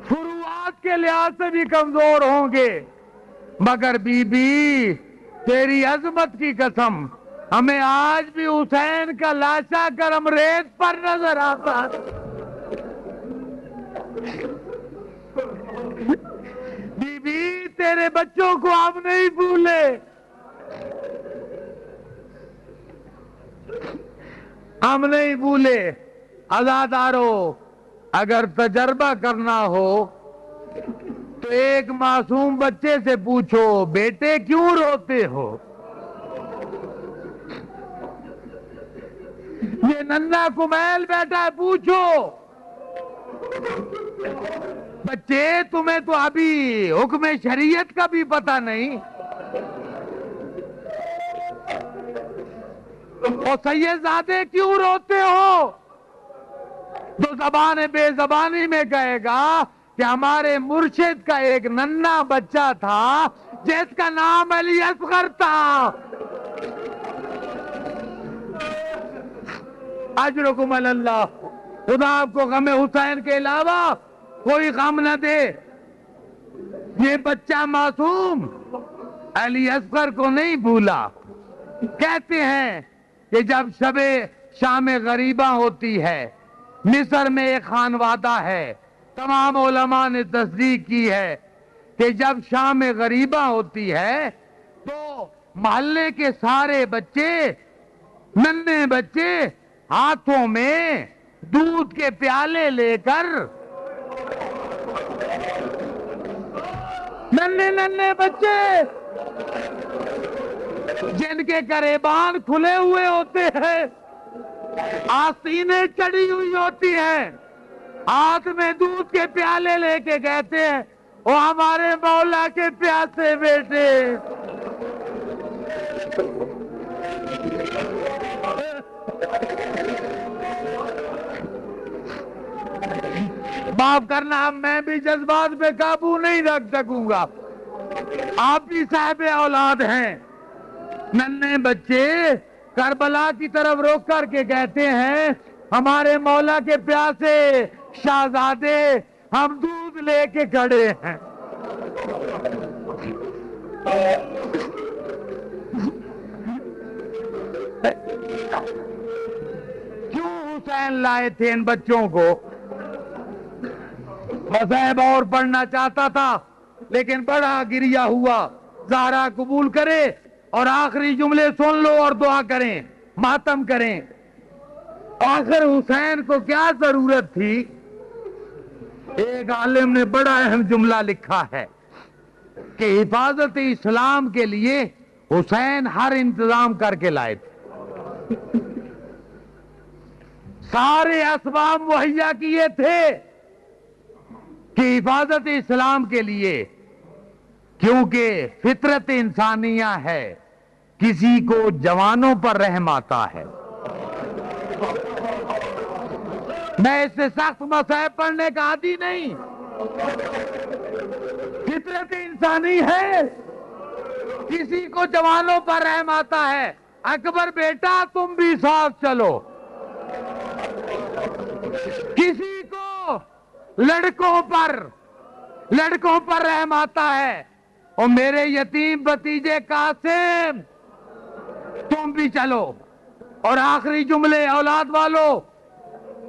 فروعات کے لحاظ سے بھی کمزور ہوں گے، مگر بی بی تیری عظمت کی قسم ہمیں آج بھی حسین کا لاشا کرم ریت پر نظر آتا ہے۔ بی بی تیرے بچوں کو ہم نہیں بھولے، ہم نہیں بھولے۔ عزادارو، اگر تجربہ کرنا ہو تو ایک معصوم بچے سے پوچھو بیٹے کیوں روتے ہو؟ یہ ننھا کمیل بیٹا ہے، پوچھو۔ بچے تمہیں تو ابھی حکم شریعت کا بھی پتہ نہیں، اور سید زادے کیوں روتے ہو؟ تو زبان بے زبانی میں کہے گا کہ ہمارے مرشد کا ایک ننھا بچہ تھا جس کا نام علی اصغر تھا۔ اجرکم اللہ، خدا آپ کو غم حسین کے علاوہ کوئی غم نہ دے۔ یہ بچہ معصوم علی اصغر کو نہیں بھولا۔ کہتے ہیں کہ جب شب شام غریبہ ہوتی ہے، مصر میں ایک خانوادہ ہے، تمام علماء نے تصدیق کی ہے کہ جب شام غریبہ ہوتی ہے تو محلے کے سارے بچے، ننھے بچے ہاتھوں میں دودھ کے پیالے لے کر، ننھے بچے جن کے گریبان کھلے ہوئے ہوتے ہیں، آستینیں چڑھی ہوئی ہوتی ہیں، ہاتھ میں دودھ کے پیالے لے کے کہتے ہیں وہ ہمارے مولا کے پیاسے بیٹے۔ معاف کرنا، میں بھی جذبات پہ قابو نہیں رکھ سکوں گا، آپ بھی صاحب اولاد ہیں۔ ننھے بچے کربلا کی طرف روک کر کے کہتے ہیں ہمارے مولا کے پیاسے شہزادے، ہم دودھ لے کے کھڑے ہیں۔ کیوں حسین لائے تھے ان بچوں کو؟ مذہب اور پڑھنا چاہتا تھا لیکن بڑا گریا ہوا۔ زہرا قبول کرے اور آخری جملے سن لو اور دعا کریں، ماتم کریں۔ آخر حسین کو کیا ضرورت تھی؟ ایک عالم نے بڑا اہم جملہ لکھا ہے کہ حفاظت اسلام کے لیے حسین ہر انتظام کر کے لائے تھے، سارے اسباب مہیا کیے تھے کہ حفاظت اسلام کے لیے، کیونکہ فطرت انسانیہ ہے، کسی کو جوانوں پر رحم آتا ہے۔ میں اس سے سخت مصائب پڑھنے کا عادی نہیں، فطرت انسانی ہے، کسی کو جوانوں پر رحم آتا ہے۔ اکبر بیٹا تم بھی ساتھ چلو۔ کسی کو لڑکوں پر رحم آتا ہے، اور میرے یتیم بھتیجے قاسم تم بھی چلو۔ اور آخری جملے اولاد والو،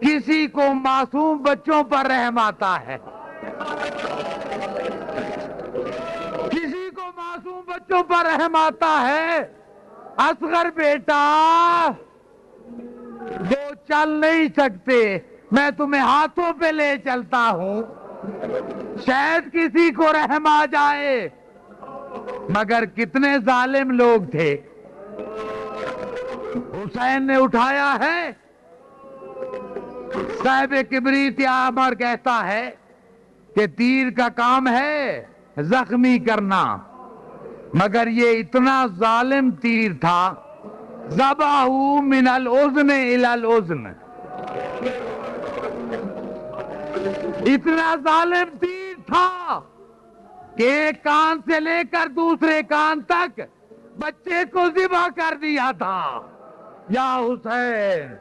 کسی کو معصوم بچوں پر رحم آتا ہے، کسی کو معصوم بچوں پر رحم آتا ہے۔ اصغر بیٹا وہ چل نہیں سکتے، میں تمہیں ہاتھوں پہ لے چلتا ہوں، شاید کسی کو رحم آ جائے۔ مگر کتنے ظالم لوگ تھے، حسین نے اٹھایا ہے۔ صاحب کبریت عامر کہتا ہے کہ تیر کا کام ہے زخمی کرنا، مگر یہ اتنا ظالم تیر تھا، ذبحہ من الاذن الی الاذن، اتنا ظالم تیر تھا کہ ایک کان سے لے کر دوسرے کان تک بچے کو ذبح کر دیا تھا۔ یا حسین